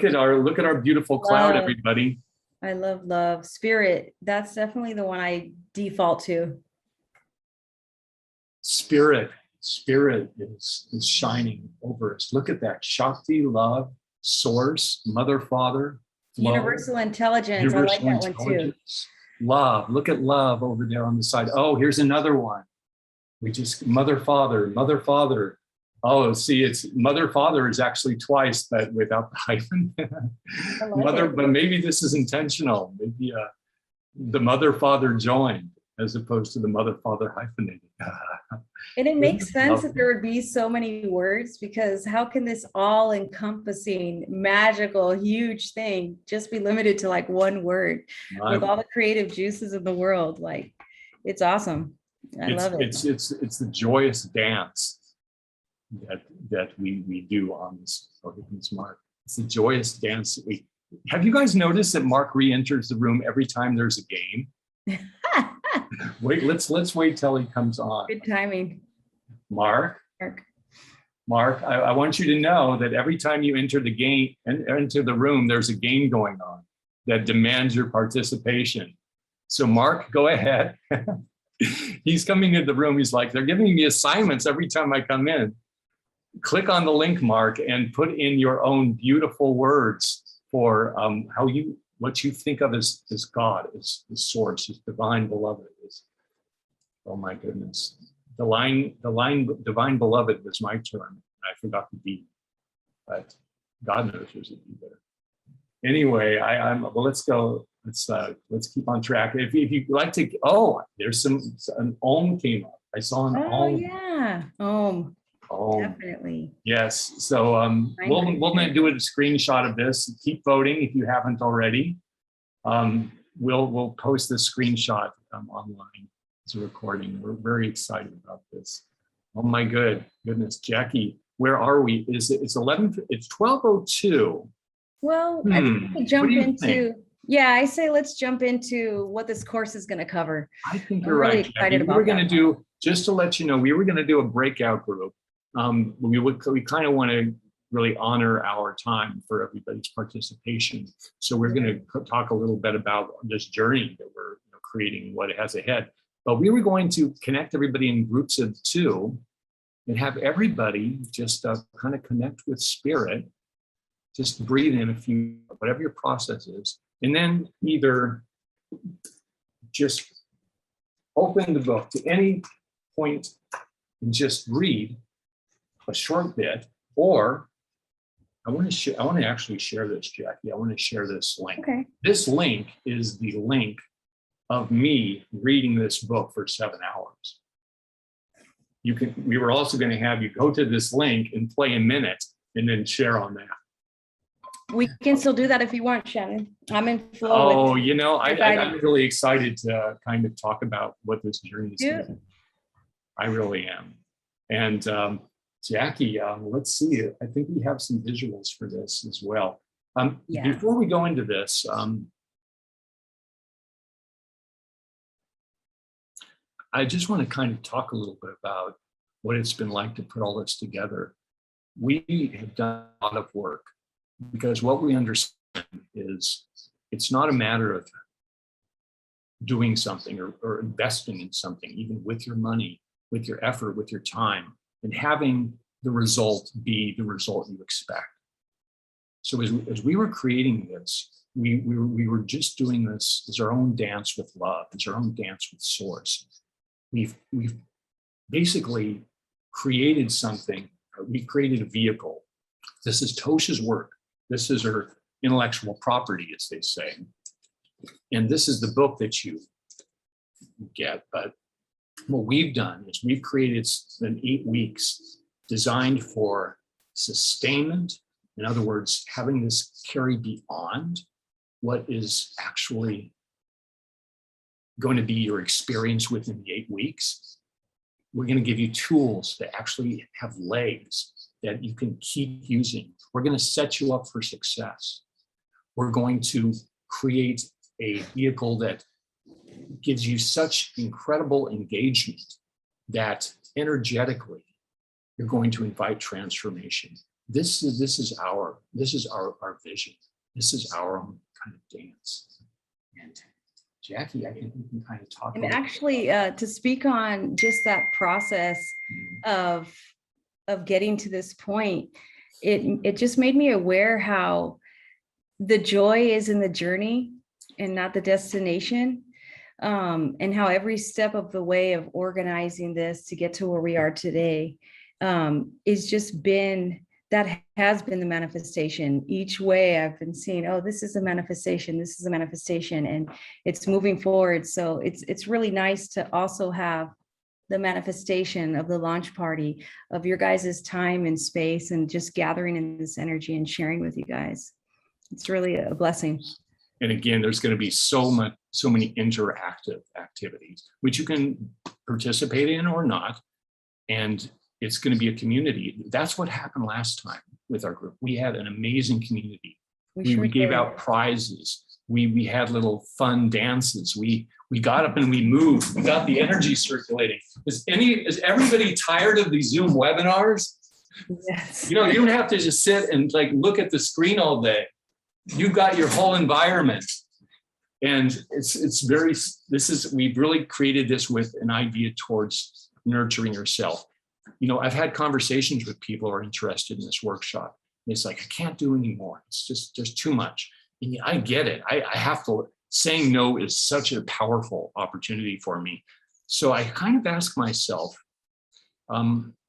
at our beautiful cloud, Love. everybody. I love love. Spirit. That's definitely the one I default to. Spirit is shining over us. Look at that. Shakti, love, source, mother, father, flow, Universal intelligence. I like universal that one too. intelligence. Love. Look at love over there on the side. Oh, here's another one. We just mother, father, mother, father. Oh, see, it's mother, father is actually twice, but without the hyphen. I like Mother, it. but maybe this is intentional. Maybe the mother, father joined as opposed to the mother, father hyphenated. And it makes sense Love. that there would be so many words, because how can this all encompassing, magical, huge thing just be limited to like one word with all the creative juices in the world? Like, it's awesome. I love it. It's the joyous dance that we do on this Mark. It's the joyous dance that we. Have you guys noticed that Mark re-enters the room every time there's a game? Wait, let's wait till he comes on. Good timing. Mark, I want you to know that every time you enter the game and enter the room, there's a game going on that demands your participation. So Mark, go ahead. He's coming into the room. He's like, they're giving me assignments every time I come in. Click on the link, Mark, and put in your own beautiful words for what you think of as God, as the source, as divine beloved. Oh my goodness. The line divine beloved was my term. I forgot the D, but God knows there's a D there. Anyway, well, let's go. Let's keep on track. If you'd like to, there's an Om came up. I saw an Om. Oh yeah. Om. Definitely. We'll do a screenshot of this. Keep voting if you haven't already. We'll post this screenshot online. It's a recording. We're very excited about this. Oh my goodness, Jackie, where are we? It's 12:02. Well, I think we jump into, think? yeah, I say let's jump into what this course is going to cover. I think I'm you're really right, excited Jackie. about We were going to that. do, just to let you know, we were going to do a breakout group. We kind of want to really honor our time for everybody's participation. So we're going to talk a little bit about this journey that we're creating, what it has ahead. But we were going to connect everybody in groups of 2 and have everybody just kind of connect with spirit. Just breathe in a few, whatever your process is, and then either just open the book to any point and just read a short bit, or I want to actually share this, Jackie. I want to share this link. Okay. This link is the link of me reading this book for 7 hours. We were also going to have you go to this link and play a minute and then share on that. We can still do that if you want, Shannon. I'm in flow. Oh, I'm really excited to kind of talk about what this journey is going to be. I really am. And Jackie, let's see. I think we have some visuals for this as well. Before we go into this, I just want to kind of talk a little bit about what it's been like to put all this together. We have done a lot of work, because what we understand is it's not a matter of doing something or investing in something, even with your money, with your effort, with your time, and having the result be the result you expect. So as we were creating this, we were just doing this as our own dance with love, as our own dance with source. We've basically created something. We created a vehicle. This is Tosha's work. This is her intellectual property, as they say. And this is the book that you get, but what we've done is we've created an 8 weeks designed for sustainment. In other words, having this carry beyond what is actually going to be your experience within the 8 weeks. We're going to give you tools that actually have legs that you can keep using. We're going to set you up for success. We're going to create a vehicle that gives you such incredible engagement that energetically you're going to invite transformation. This is our vision. This is our own kind of dance. And Jackie, I think we can kind of talk And about actually, to speak on just that process of getting to this point, it just made me aware how the joy is in the journey and not the destination, and how every step of the way of organizing this to get to where we are today is just been, that has been the manifestation. Each way I've been seeing, oh, this is a manifestation, this is a manifestation, and it's moving forward. So it's really nice to also have the manifestation of the launch party, of your guys' time and space, and just gathering in this energy and sharing with you guys. It's really a blessing. And again, there's going to be so many interactive activities, which you can participate in or not. And it's going to be a community. That's what happened last time with our group. We had an amazing community. We gave out prizes. We had little fun dances. We got up and we moved. We got the energy circulating. Is everybody tired of these Zoom webinars? Yes. You don't have to just sit and like look at the screen all day. You've got your whole environment. And we've really created this with an idea towards nurturing yourself. I've had conversations with people who are interested in this workshop. It's like, I can't do anymore. It's just, there's too much. And I get it. I have to, saying no is such a powerful opportunity for me. So I kind of ask myself,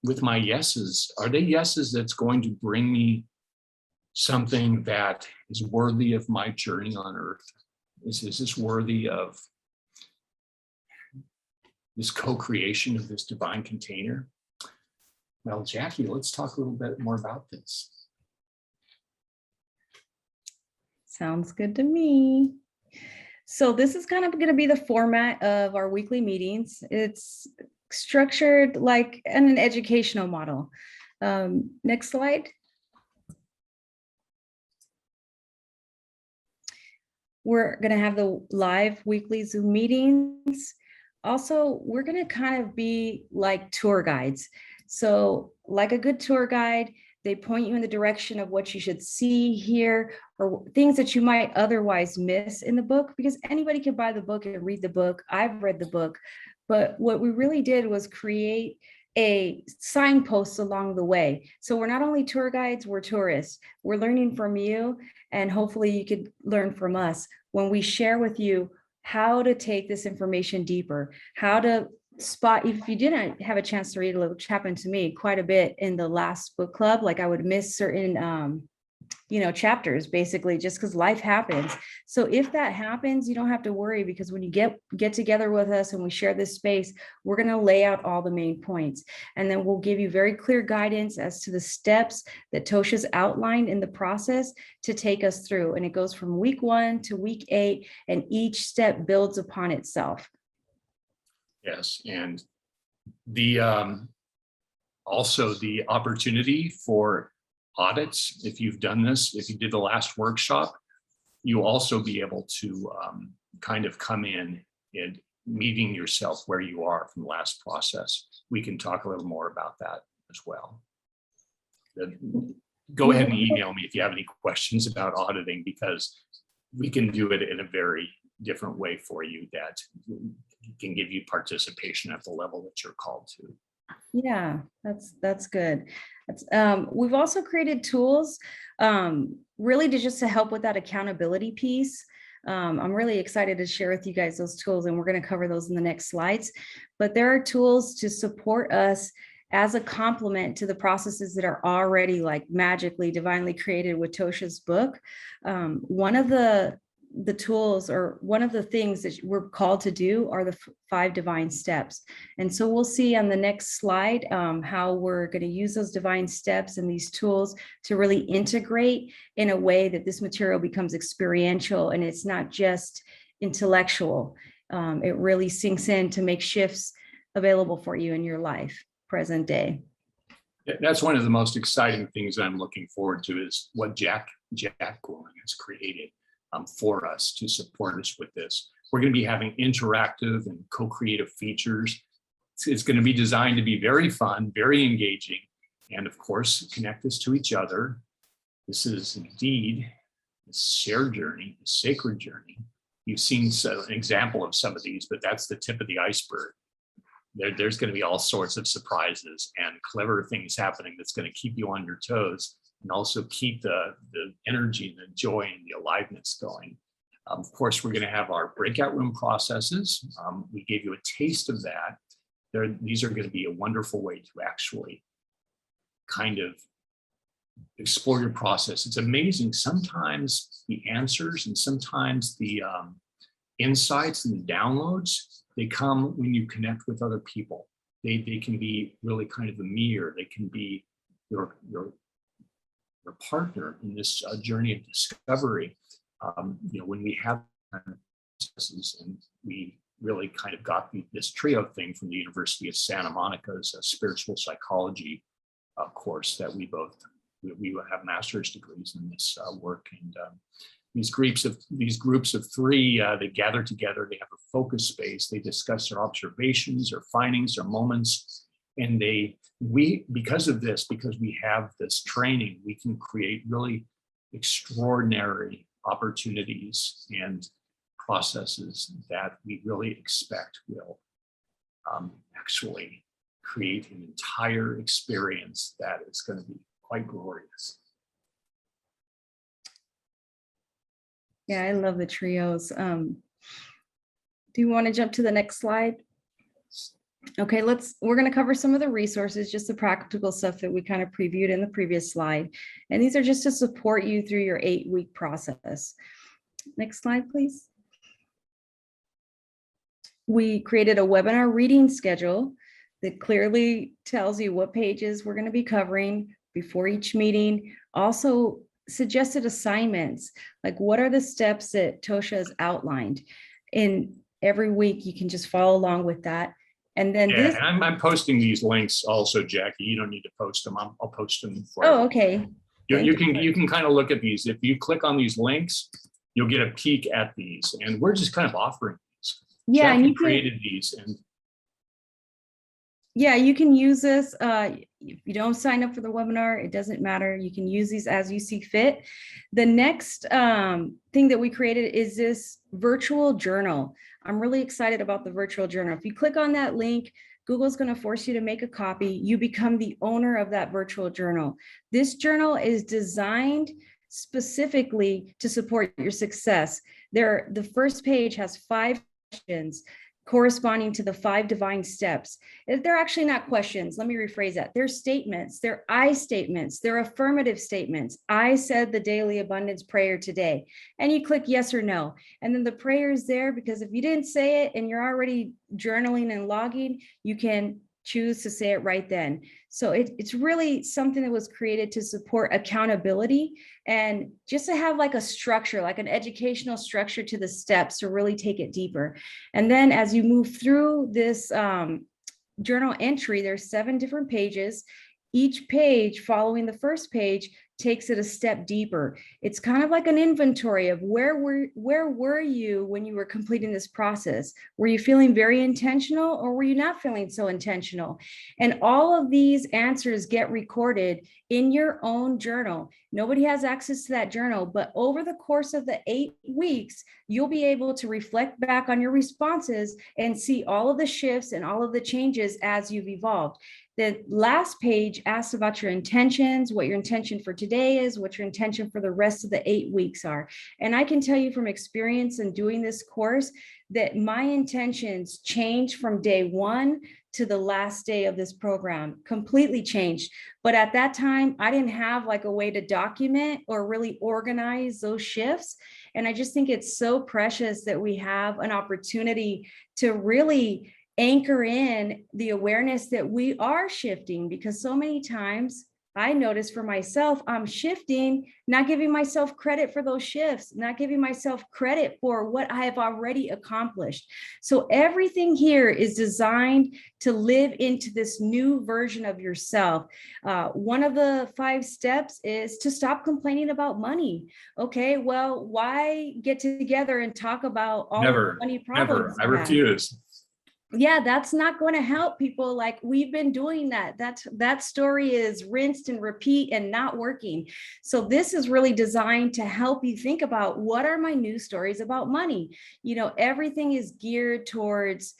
with my yeses, are they yeses that's going to bring me something that is worthy of my journey on earth? Is this worthy of this co-creation of this divine container? Well, Jackie, let's talk a little bit more about this. Sounds good to me. So this is kind of going to be the format of our weekly meetings. It's structured like an educational model. Next slide. We're going to have the live weekly Zoom meetings. Also, we're going to kind of be like tour guides. So like a good tour guide, they point you in the direction of what you should see, hear, or things that you might otherwise miss in the book, because anybody can buy the book and read the book. I've read the book, but what we really did was create a signpost along the way. So we're not only tour guides, we're tourists. We're learning from you, and hopefully you could learn from us when we share with you how to take this information deeper, how to spot, if you didn't have a chance to read it, which happened to me quite a bit in the last book club, like I would miss certain chapters, basically, just because life happens. So if that happens, you don't have to worry, because when you get together with us and we share this space, we're going to lay out all the main points, and then we'll give you very clear guidance as to the steps that Tosha's outlined in the process to take us through. And it goes from week 1 to week 8, and each step builds upon itself. Yes, and the also the opportunity for audits. If you've done this, if you did the last workshop, you'll also be able to kind of come in and meeting yourself where you are from the last process. We can talk a little more about that as well. Go ahead and email me if you have any questions about auditing, because we can do it in a very different way for you that can give you participation at the level that you're called to. Yeah, that's good. We've also created tools really to help with that accountability piece. I'm really excited to share with you guys those tools, and we're going to cover those in the next slides. But there are tools to support us as a complement to the processes that are already like magically, divinely created with Tosha's book. One of the the tools, or one of the things that we're called to do, are the 5 divine steps. And so we'll see on the next slide how we're going to use those divine steps and these tools to really integrate in a way that this material becomes experiential and it's not just intellectual. It really sinks in to make shifts available for you in your life, present day. That's one of the most exciting things that I'm looking forward to, is what Jack Gorman has created for us to support us with this. We're going to be having interactive and co-creative features. It's going to be designed to be very fun, very engaging, and of course, connect us to each other. This is indeed a shared journey, a sacred journey. You've seen an example of some of these, but that's the tip of the iceberg. There's going to be all sorts of surprises and clever things happening that's going to keep you on your toes, and also keep the energy and the joy and the aliveness going. Of course, we're going to have our breakout room processes. We gave you a taste of that. These are going to be a wonderful way to actually kind of explore your process. It's amazing. Sometimes the answers and sometimes the insights and the downloads, they come when you connect with other people. They can be really kind of a mirror. They can be your partner in this journey of discovery. When we have processes, and we really kind of got this trio thing from the University of Santa Monica's spiritual psychology course that we have master's degrees in this work. And these groups of 3, they gather together, they have a focus space, they discuss their observations, their findings, their moments, and because we have this training, we can create really extraordinary opportunities and processes that we really expect will actually create an entire experience that is going to be quite glorious. Yeah, I love the trios. Do you want to jump to the next slide? Okay, we're going to cover some of the resources, just the practical stuff that we kind of previewed in the previous slide. And these are just to support you through your 8-week process. Next slide, please. We created a webinar reading schedule that clearly tells you what pages we're going to be covering before each meeting. Also suggested assignments, like what are the steps that Tosha has outlined. In every week, you can just follow along with that. And then and I'm posting these links also, Jackie. You don't need to post them. I'll post them for you. Oh, okay. You can kind of look at these. If you click on these links, you'll get a peek at these. And we're just kind of offering these. Yeah, Jackie and you created these. And yeah, you can use this. If you don't sign up for the webinar, it doesn't matter. You can use these as you see fit. The next thing that we created is this virtual journal. I'm really excited about the virtual journal. If you click on that link, Google's going to force you to make a copy. You become the owner of that virtual journal. This journal is designed specifically to support your success. The first page has 5 questions corresponding to the 5 divine steps. They're actually not questions. Let me rephrase that. They're statements. They're I statements. They're affirmative statements. I said the daily abundance prayer today. And you click yes or no. And then the prayer is there because if you didn't say it and you're already journaling and logging, you can choose to say it right then. So it's really something that was created to support accountability and just to have like a structure, like an educational structure to the steps to really take it deeper. And then as you move through this journal entry, there's 7 different pages. Each page following the first page takes it a step deeper. It's kind of like an inventory of where were you when you were completing this process? Were you feeling very intentional or were you not feeling so intentional? And all of these answers get recorded in your own journal. Nobody has access to that journal, but over the course of the 8 weeks, you'll be able to reflect back on your responses and see all of the shifts and all of the changes as you've evolved. The last page asks about your intentions, what your intention for today is, what your intention for the rest of the 8 weeks are. And I can tell you from experience in doing this course that my intentions changed from day 1 to the last day of this program, completely changed. But at that time, I didn't have like a way to document or really organize those shifts. And I just think it's so precious that we have an opportunity to really anchor in the awareness that we are shifting, because so many times I notice for myself, I'm shifting, not giving myself credit for those shifts, not giving myself credit for what I have already accomplished. So everything here is designed to live into this new version of yourself. One of the 5 steps is to stop complaining about money. Okay, well, why get together and talk about all Never, the money problems? never. I refuse. Yeah, that's not going to help people. Like, we've been doing that. That story is rinsed and repeat and not working. So this is really designed to help you think about, what are my new stories about money? You know, everything is geared towards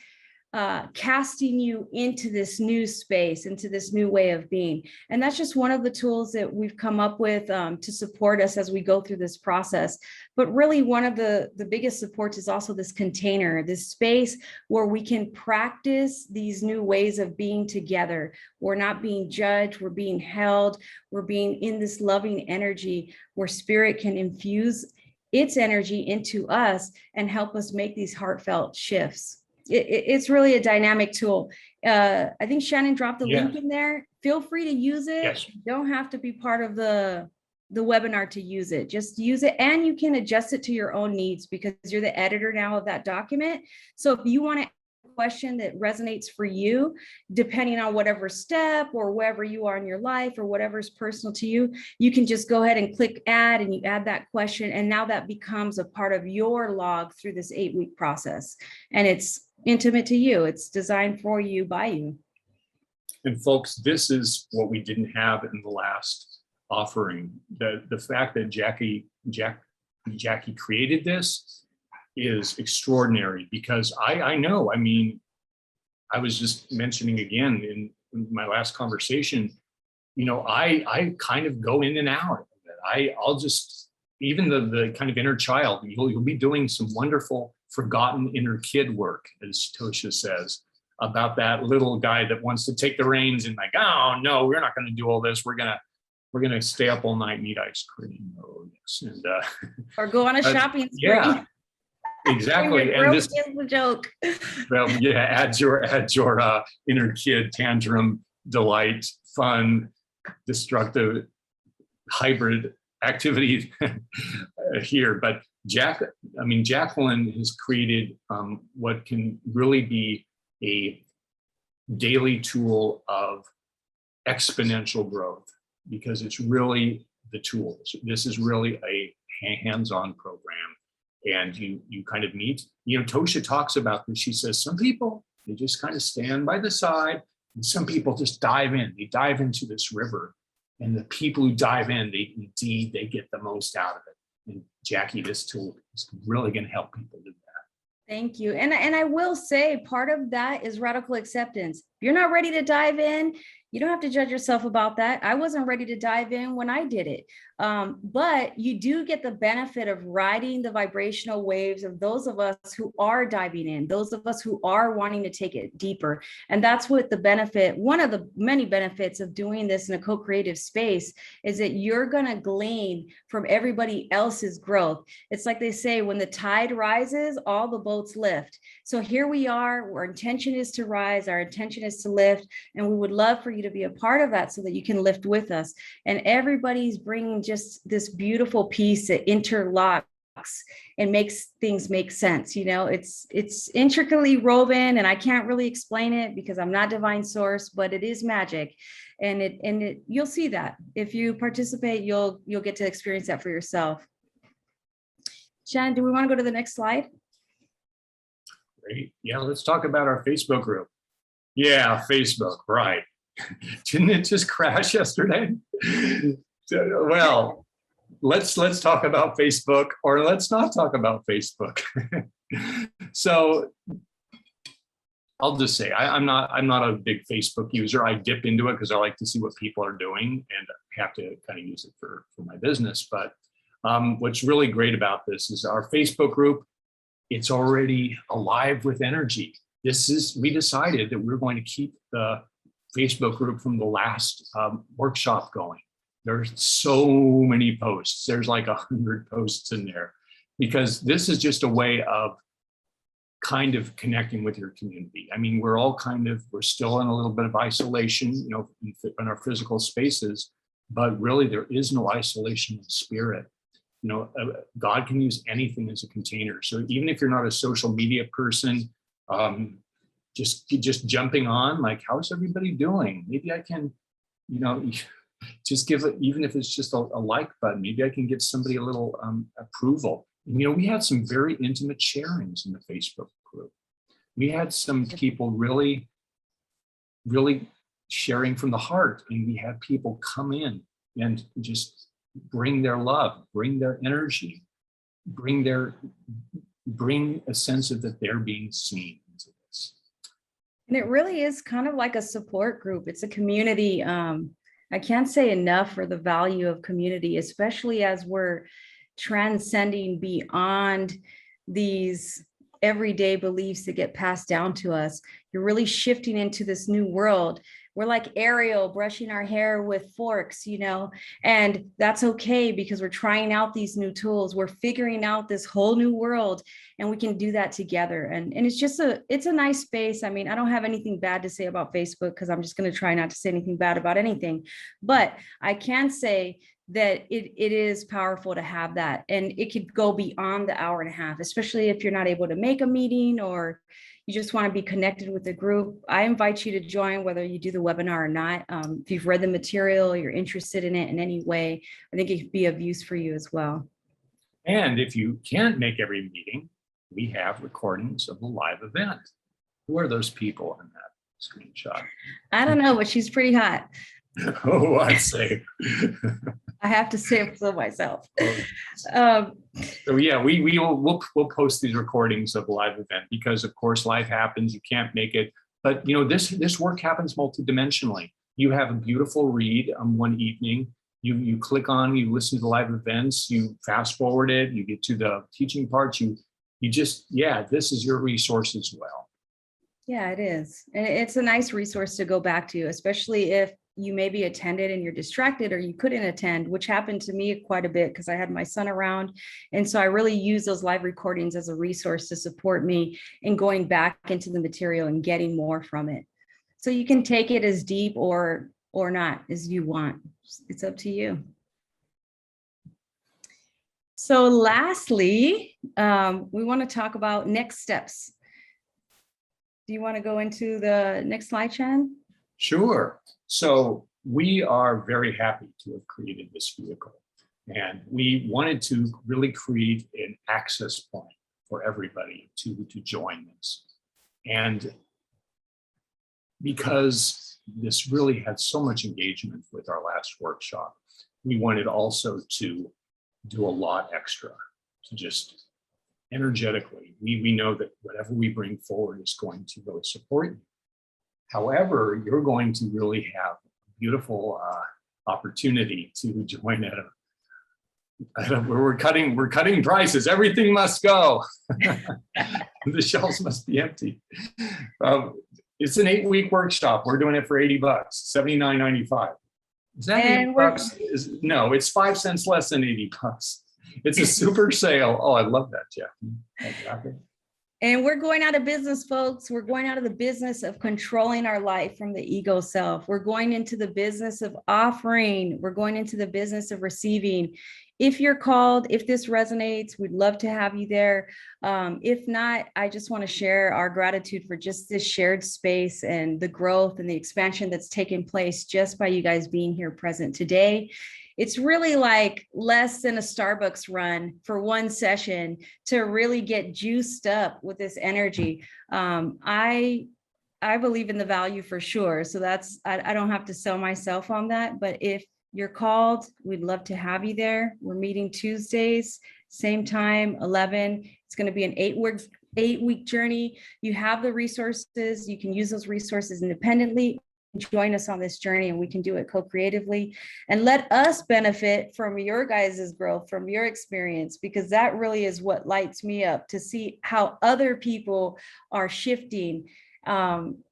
casting you into this new space, into this new way of being. And that's just one of the tools that we've come up with to support us as we go through this process. But really, one of the biggest supports is also this container, this space where we can practice these new ways of being together. We're not being judged, we're being held, we're being in this loving energy where spirit can infuse its energy into us and help us make these heartfelt shifts. It's really a dynamic tool. I think Shannon dropped the link in there. Feel free to use it. Yes. You don't have to be part of the webinar to use it. Just use it, and you can adjust it to your own needs, because you're the editor now of that document. So if you want to question that resonates for you, depending on whatever step or wherever you are in your life or whatever's personal to you, you can just go ahead and click add, and you add that question, and now that becomes a part of your log through this 8-week process. And it's intimate to you. It's designed for you, by you. And folks, this is what we didn't have in the last offering. The fact that Jackie created this is extraordinary, because I know, I mean, I was just mentioning again in my last conversation, you know, I kind of go in and out of it. I'll just, even the kind of inner child, you'll be doing some wonderful forgotten inner kid work, as Tosha says, about that little guy that wants to take the reins and like, oh no, we're not going to do all this. We're gonna stay up all night and eat ice cream. Oh yes, and or go on a shopping spree. Yeah, exactly. And this is the joke. Well, yeah, add your inner kid tantrum, delight, fun, destructive, hybrid activity here. But Jacqueline has created what can really be a daily tool of exponential growth, because it's really the tools. This is really a hands-on program. And you kind of meet, you know, Tosha talks about this. She says some people, they just kind of stand by the side, and some people just dive in. They dive into this river. And the people who dive in, they get the most out of it. And Jackie, this tool is really going to help people do that. Thank you. And I will say, part of that is radical acceptance. If you're not ready to dive in, you don't have to judge yourself about that. I wasn't ready to dive in when I did it. But you do get the benefit of riding the vibrational waves of those of us who are diving in, those of us who are wanting to take it deeper. And that's what the benefit, one of the many benefits of doing this in a co-creative space, is that you're going to glean from everybody else's growth. It's like they say, when the tide rises, all the boats lift. So here we are, our intention is to rise, our intention is to lift, and we would love for you to be a part of that so that you can lift with us. And everybody's bringing just this beautiful piece that interlocks and makes things make sense. You know, it's intricately woven, and I can't really explain it because I'm not divine source, but it is magic. And you'll see that if you participate, you'll get to experience that for yourself. Shannon, do we want to go to the next slide? Great. Yeah, let's talk about our Facebook group. Yeah, Facebook, right. Didn't it just crash yesterday? Well, let's talk about Facebook, or let's not talk about Facebook. So I'll just say I'm not a big Facebook user. I dip into it because I like to see what people are doing, and I have to kind of use it for my business. But what's really great about this is our Facebook group. It's already alive with energy. we decided that we're going to keep the Facebook group from the last workshop going. There's so many posts. There's like 100 posts in there, because this is just a way of kind of connecting with your community. I mean, we're still in a little bit of isolation, you know, in our physical spaces, but really there is no isolation in spirit. You know, God can use anything as a container. So even if you're not a social media person, just jumping on, like, how's everybody doing? Maybe I can, you know, just give it, even if it's just a like button, maybe I can give somebody a little approval. And, you know, we had some very intimate sharings in the Facebook group. We had some people really, really sharing from the heart, and we had people come in and just bring their love, bring their energy, bring a sense of that they're being seen into this. And it really is kind of like a support group. It's a community. I can't say enough for the value of community, especially as we're transcending beyond these everyday beliefs that get passed down to us. You're really shifting into this new world. We're like Ariel brushing our hair with forks, you know, and that's okay, because we're trying out these new tools. We're figuring out this whole new world, and we can do that together. And it's just it's a nice space. I mean, I don't have anything bad to say about Facebook, because I'm just going to try not to say anything bad about anything. But I can say that it is powerful to have that. And it could go beyond the hour and a half, especially if you're not able to make a meeting or you just want to be connected with the group. I invite you to join, whether you do the webinar or not. If you've read the material, you're interested in it in any way, I think it could be of use for you as well. And if you can't make every meeting, we have recordings of the live event. Who are those people in that screenshot? I don't know, but she's pretty hot. Oh, I'd say. I have to say it so myself. So yeah, we'll post these recordings of the live event, because of course life happens, you can't make it. But you know, this work happens multidimensionally. You have a beautiful read one evening, you click on, you listen to the live events, you fast forward it, you get to the teaching parts, you just, yeah, this is your resource as well. Yeah, it is. And it's a nice resource to go back to, especially if you maybe attended and you're distracted or you couldn't attend, which happened to me quite a bit because I had my son around. And so I really use those live recordings as a resource to support me in going back into the material and getting more from it. So you can take it as deep or not as you want. It's up to you. So lastly, we want to talk about next steps. Do you want to go into the next slide, Chan? Sure. So we are very happy to have created this vehicle, and we wanted to really create an access point for everybody to join this. And because this really had so much engagement with our last workshop, we wanted also to do a lot extra, to just energetically. We know that whatever we bring forward is going to really support you. However, you're going to really have a beautiful opportunity to join we're cutting prices. Everything must go. The shelves must be empty. It's an 8-week workshop. We're doing it for $80, $79.95. Is that $80? No, it's 5 cents less than $80. It's a super sale. Oh, I love that, Jeff. And we're going out of business, folks. We're going out of the business of controlling our life from the ego self. We're going into the business of offering. We're going into the business of receiving. If you're called, if this resonates, we'd love to have you there. If not, I just want to share our gratitude for just this shared space and the growth and the expansion that's taken place just by you guys being here present today. It's really like less than a Starbucks run for one session to really get juiced up with this energy. I believe in the value for sure. So that's, I don't have to sell myself on that, but if you're called, we'd love to have you there. We're meeting Tuesdays, same time, 11. It's going to be an 8-week journey. You have the resources. You can use those resources independently join us on this journey, and we can do it co-creatively, and let us benefit from your guys' growth, from your experience, because that really is what lights me up, to see how other people are shifting.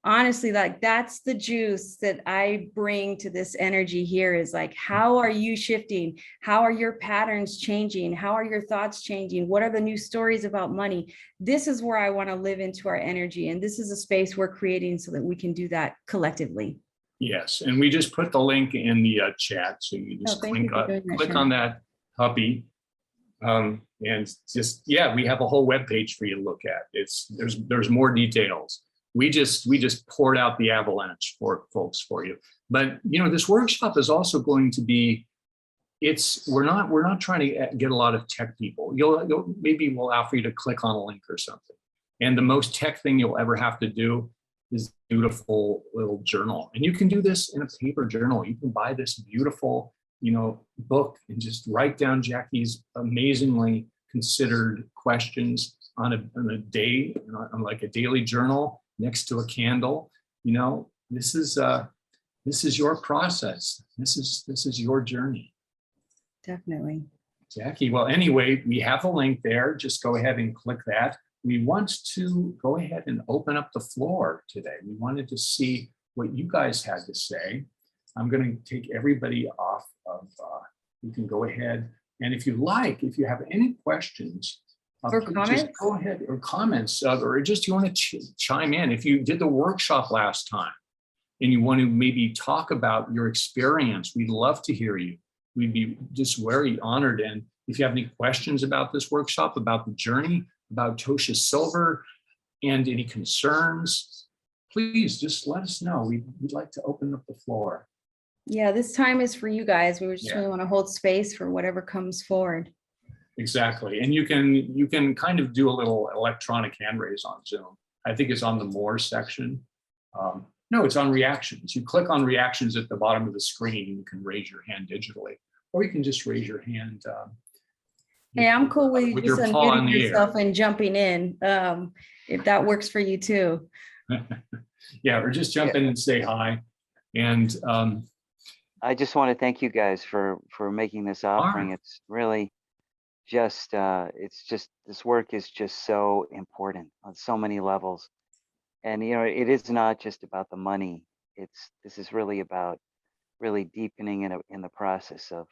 Honestly, like, that's the juice that I bring to this energy here, is like, how are you shifting? How are your patterns changing? How are your thoughts changing? What are the new stories about money? This is where I want to live into our energy. And this is a space we're creating so that we can do that collectively. Yes, and we just put the link in the chat, so you just thank you for doing that, click Sharon. on that puppy, and just, yeah, we have a whole web page for you to look at. There's more details. We just poured out the avalanche for folks for you. But this workshop is also going to be, we're not trying to get a lot of tech people. Maybe we'll offer you to click on a link or something. And the most tech thing you'll ever have to do is beautiful little journal. And you can do this in a paper journal. You can buy this beautiful, book and just write down Jackie's amazingly considered questions on a day, on like a daily journal next to a candle. This is your process. This is your journey. Definitely. Jackie, well, anyway, we have a link there. Just go ahead and click that. We want to go ahead and open up the floor today. We wanted to see what you guys had to say. I'm going to take everybody off of, you can go ahead. And if you have any questions, or comments, just go ahead, or comments, or just you want to chime in. If you did the workshop last time and you want to maybe talk about your experience, we'd love to hear you. We'd be just very honored. And if you have any questions about this workshop, about the journey, about Tosha Silver, and any concerns, please just let us know. We'd like to open up the floor. Yeah, this time is for you guys. We just really want to hold space for whatever comes forward. Exactly. And you can kind of do a little electronic hand raise on Zoom. I think it's on the more section. No, it's on reactions. You click on reactions at the bottom of the screen, and you can raise your hand digitally, or you can just raise your hand. Hey, I'm cool with you your just paw in unmuting the yourself and jumping in, if that works for you too. Yeah, or just jump in and say hi. And I just want to thank you guys for making this offering. right. It's really just this work is just so important on so many levels. And it is not just about the money. This is really about really deepening in the process of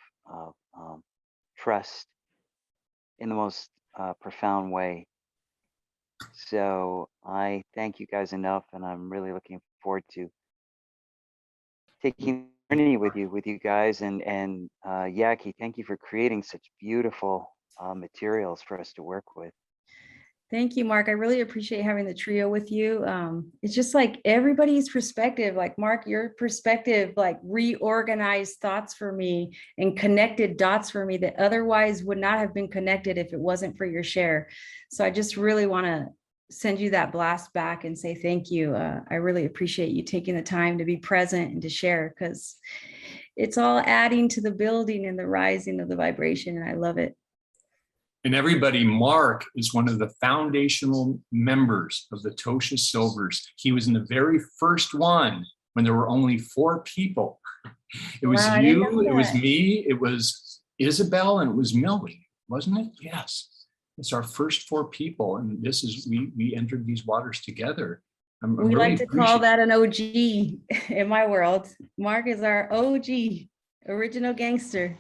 trust in the most profound way. So I thank you guys enough, and I'm really looking forward to taking the journey with you guys. And Yaki, thank you for creating such beautiful materials for us to work with. Thank you, Mark. I really appreciate having the trio with you. It's just like everybody's perspective, like Mark, your perspective, like reorganized thoughts for me and connected dots for me that otherwise would not have been connected if it wasn't for your share. So I just really want to send you that blast back and say thank you. I really appreciate you taking the time to be present and to share, because it's all adding to the building and the rising of the vibration, and I love it. And everybody, Mark is one of the foundational members of the Tosha Silvers. He was in the very first one when there were only 4 people. It was you, it was me, it was Isabel, and it was Millie, wasn't it? Yes. It's our first 4 people. And this is, we entered these waters together. We like to call that an OG in my world. Mark is our OG, original gangster,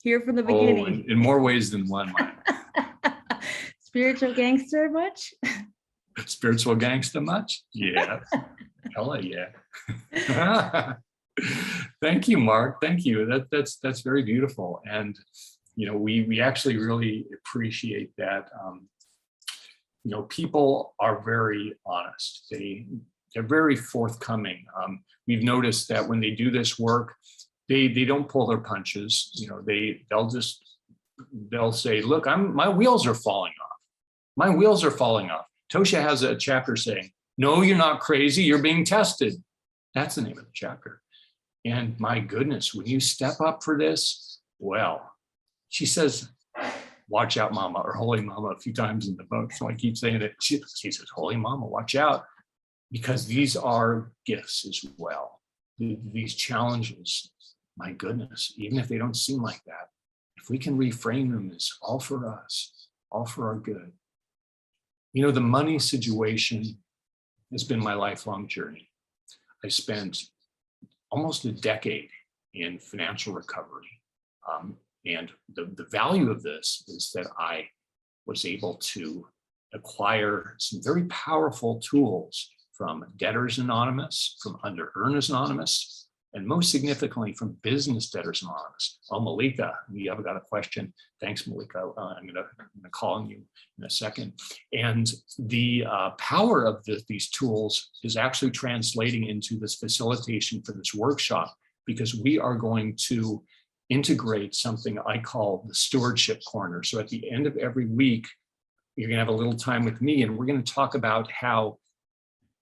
here from the beginning. In more ways than one. Spiritual gangster much? Spiritual gangster much? Yeah. Hell yeah. Thank you, Mark. Thank you. That's very beautiful. And we actually really appreciate that. People are very honest. They're very forthcoming. We've noticed that when they do this work, they don't pull their punches. They'll say, look, my wheels are falling off. My wheels are falling off. Tosha has a chapter saying, no, you're not crazy. You're being tested. That's the name of the chapter. And my goodness, when you step up for this, well, she says, watch out, mama, or holy mama a few times in the book. So I keep saying it. She says, holy mama, watch out, because these are gifts as well. these challenges, my goodness, even if they don't seem like that, if we can reframe them as all for us, all for our good. You know, the money situation has been my lifelong journey. I spent almost a decade in financial recovery. And the value of this is that I was able to acquire some very powerful tools from Debtors Anonymous, from Under Earners Anonymous, and most significantly from Business Debtors Anonymous. Oh, Malika, you have got a question. Thanks, Malika. I'm gonna call on you in a second. And the power of these tools is actually translating into this facilitation for this workshop, because we are going to integrate something I call the Stewardship Corner. So at the end of every week, you're gonna have a little time with me, and we're gonna talk about how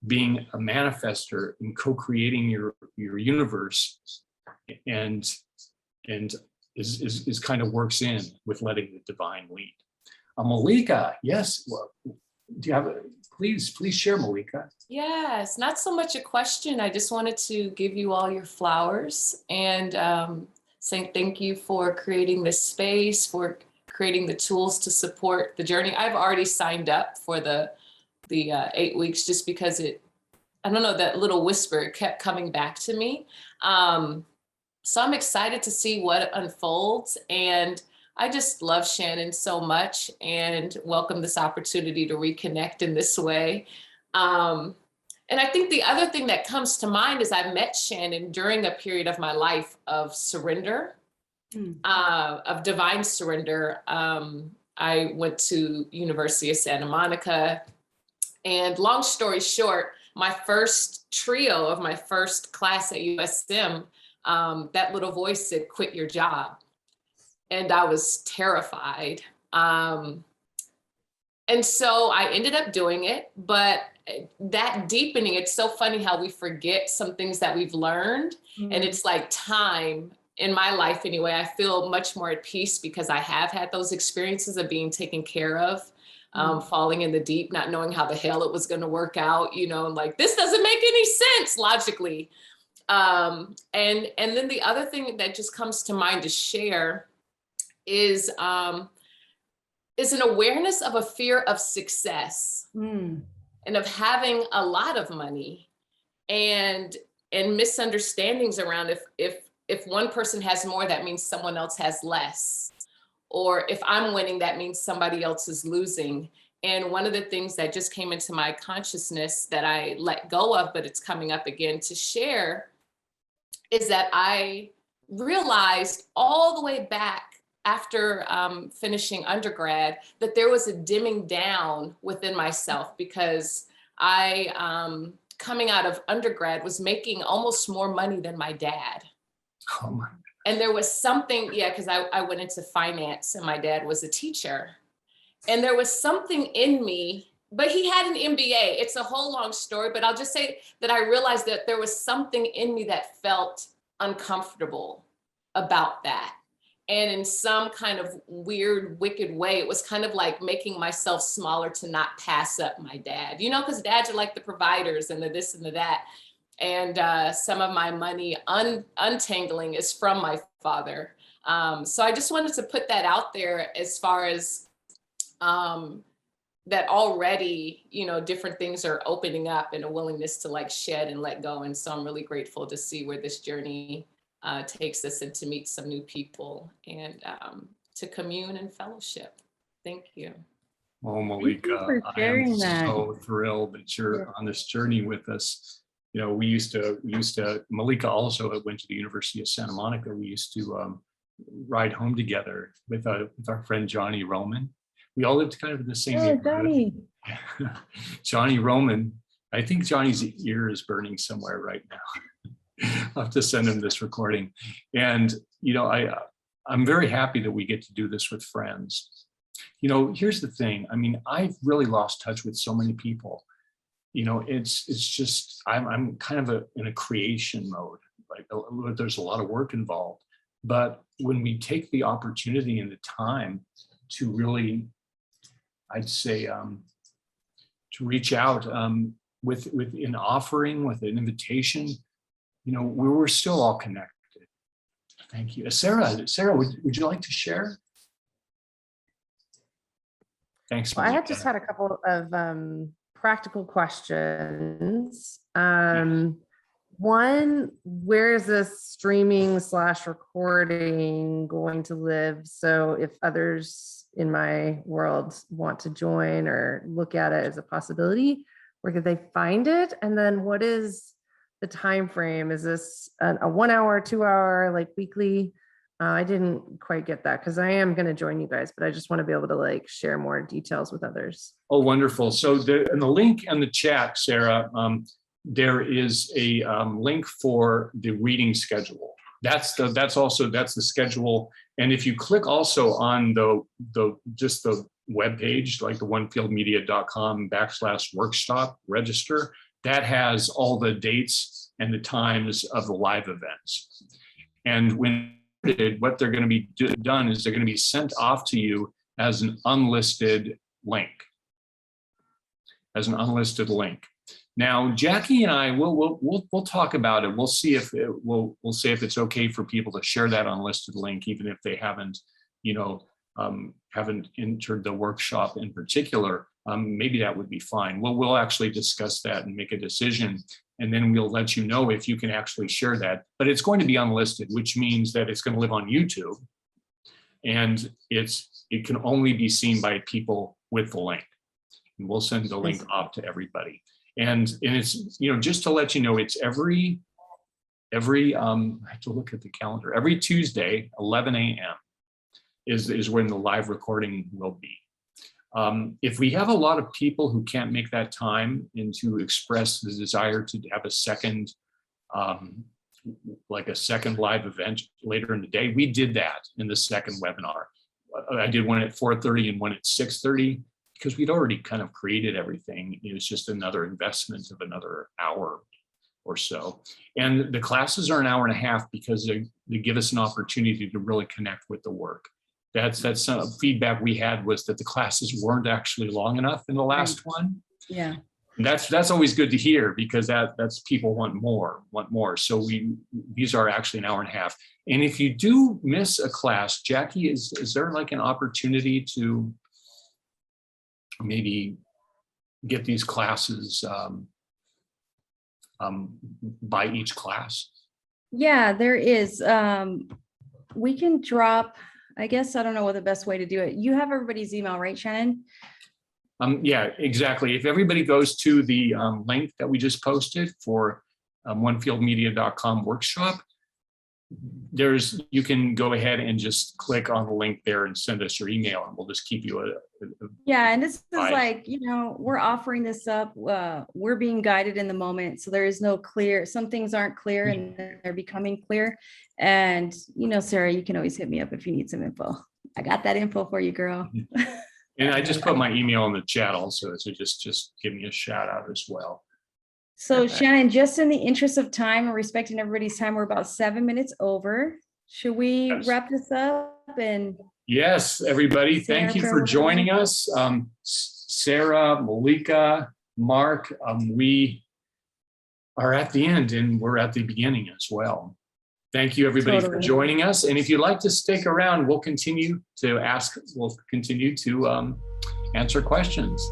being a manifester and co-creating your universe and is kind of works in with letting the divine lead. Malika, yes, well, do you have please share, Malika. Yes, not so much a question. I just wanted to give you all your flowers and saying thank you for creating this space, for creating the tools to support the journey. I've already signed up for the 8 weeks just because I don't know, that little whisper kept coming back to me. So I'm excited to see what unfolds. And I just love Shannon so much and welcome this opportunity to reconnect in this way. And I think the other thing that comes to mind is I met Shannon during a period of my life of surrender, of divine surrender. I went to University of Santa Monica, and long story short, my first trio of my first class at USM, that little voice said, quit your job. And I was terrified. And so I ended up doing it, but that deepening, it's so funny how we forget some things that we've learned. And it's like time in my life anyway, I feel much more at peace because I have had those experiences of being taken care of, falling in the deep, not knowing how the hell it was going to work out, you know, like this doesn't make any sense logically. And then the other thing that just comes to mind to share is an awareness of a fear of success and of having a lot of money and misunderstandings around if one person has more, that means someone else has less. Or if I'm winning, that means somebody else is losing. And one of the things that just came into my consciousness that I let go of, but it's coming up again to share, is that I realized all the way back after finishing undergrad that there was a dimming down within myself because I, coming out of undergrad, was making almost more money than my dad. Oh my. And there was something, because I went into finance and my dad was a teacher. And there was something in me, but he had an MBA. It's a whole long story, but I'll just say that I realized that there was something in me that felt uncomfortable about that. And in some kind of weird, wicked way, it was kind of like making myself smaller to not pass up my dad, you know, because dads are like the providers and the this and the that. And some of my money untangling is from my father. So I just wanted to put that out there as far as that already, you know, different things are opening up and a willingness to like shed and let go. And so I'm really grateful to see where this journey takes us and to meet some new people and to commune and fellowship. Thank you. Oh, Malika, I am so thrilled that you're on this journey with us. You know, we used to, Malika also went to the University of Santa Monica. We used to ride home together with our friend Johnny Roman. We all lived kind of in the same neighborhood. Johnny Roman, I think Johnny's ear is burning somewhere right now. I'll have to send him this recording. And, you know, I'm very happy that we get to do this with friends. You know, here's the thing. I mean, I've really lost touch with so many people. You know, it's just, I'm kind of in a creation mode. Like there's a lot of work involved. But when we take the opportunity and the time to really, I'd say, to reach out with an offering, with an invitation, we're still all connected. Thank you. Sarah, would you like to share? Thanks. Well, I just had a couple of practical questions. One, where is this streaming / recording going to live? So if others in my world want to join or look at it as a possibility, where could they find it? And then what is the time frame? Is this a 1 hour, 2 hour, like weekly? I didn't quite get that because I am going to join you guys, but I just want to be able to like share more details with others. Oh, wonderful. So in the link in the chat, Sarah, there is a link for the reading schedule. That's the schedule. And if you click also on the web page, like the onefieldmedia.com/workshop register, that has all the dates and the times of the live events. And what they're going to be done is they're going to be sent off to you as an unlisted link. Now, Jackie and I we'll talk about it. We'll see if it's okay for people to share that unlisted link, even if they haven't entered the workshop in particular. Maybe that would be fine. We'll actually discuss that and make a decision, and then we'll let you know if you can actually share that. But it's going to be unlisted, which means that it's going to live on YouTube, and it can only be seen by people with the link. And we'll send the link off to everybody. And it's, just to let you know, it's every I have to look at the calendar, every Tuesday, 11 a.m. is when the live recording will be. If we have a lot of people who can't make that time and to express the desire to have a second live event later in the day, we did that in the second webinar. I did one at 4:30 and one at 6:30. Because we'd already kind of created everything. It was just another investment of another hour or so. And the classes are an hour and a half because they give us an opportunity to really connect with the work. That's some feedback we had, was that the classes weren't actually long enough in the last one. Yeah. And that's always good to hear, because that's people want more. So these are actually an hour and a half. And if you do miss a class, Jackie, is there like an opportunity to maybe get these classes by each class? Yeah, there is. We can drop, I guess, I don't know what the best way to do it. You have everybody's email, right, Shannon? Yeah, exactly. If everybody goes to the link that we just posted for onefieldmedia.com workshop, you can go ahead and just click on the link there and send us your email, and we'll just keep you yeah. And this is like, we're offering this up. We're being guided in the moment. So there is no clear, some things aren't clear and they're becoming clear. And, Sarah, you can always hit me up if you need some info. I got that info for you, girl. And I just put my email in the chat also. So just give me a shout out as well. So Shannon, just in the interest of time and respecting everybody's time, we're about 7 minutes over. Should we wrap this up? And yes, everybody, thank you for joining us. Sarah, Malika, Mark, we are at the end and we're at the beginning as well. Thank you, everybody, for joining us. And if you'd like to stick around, we'll continue to answer questions.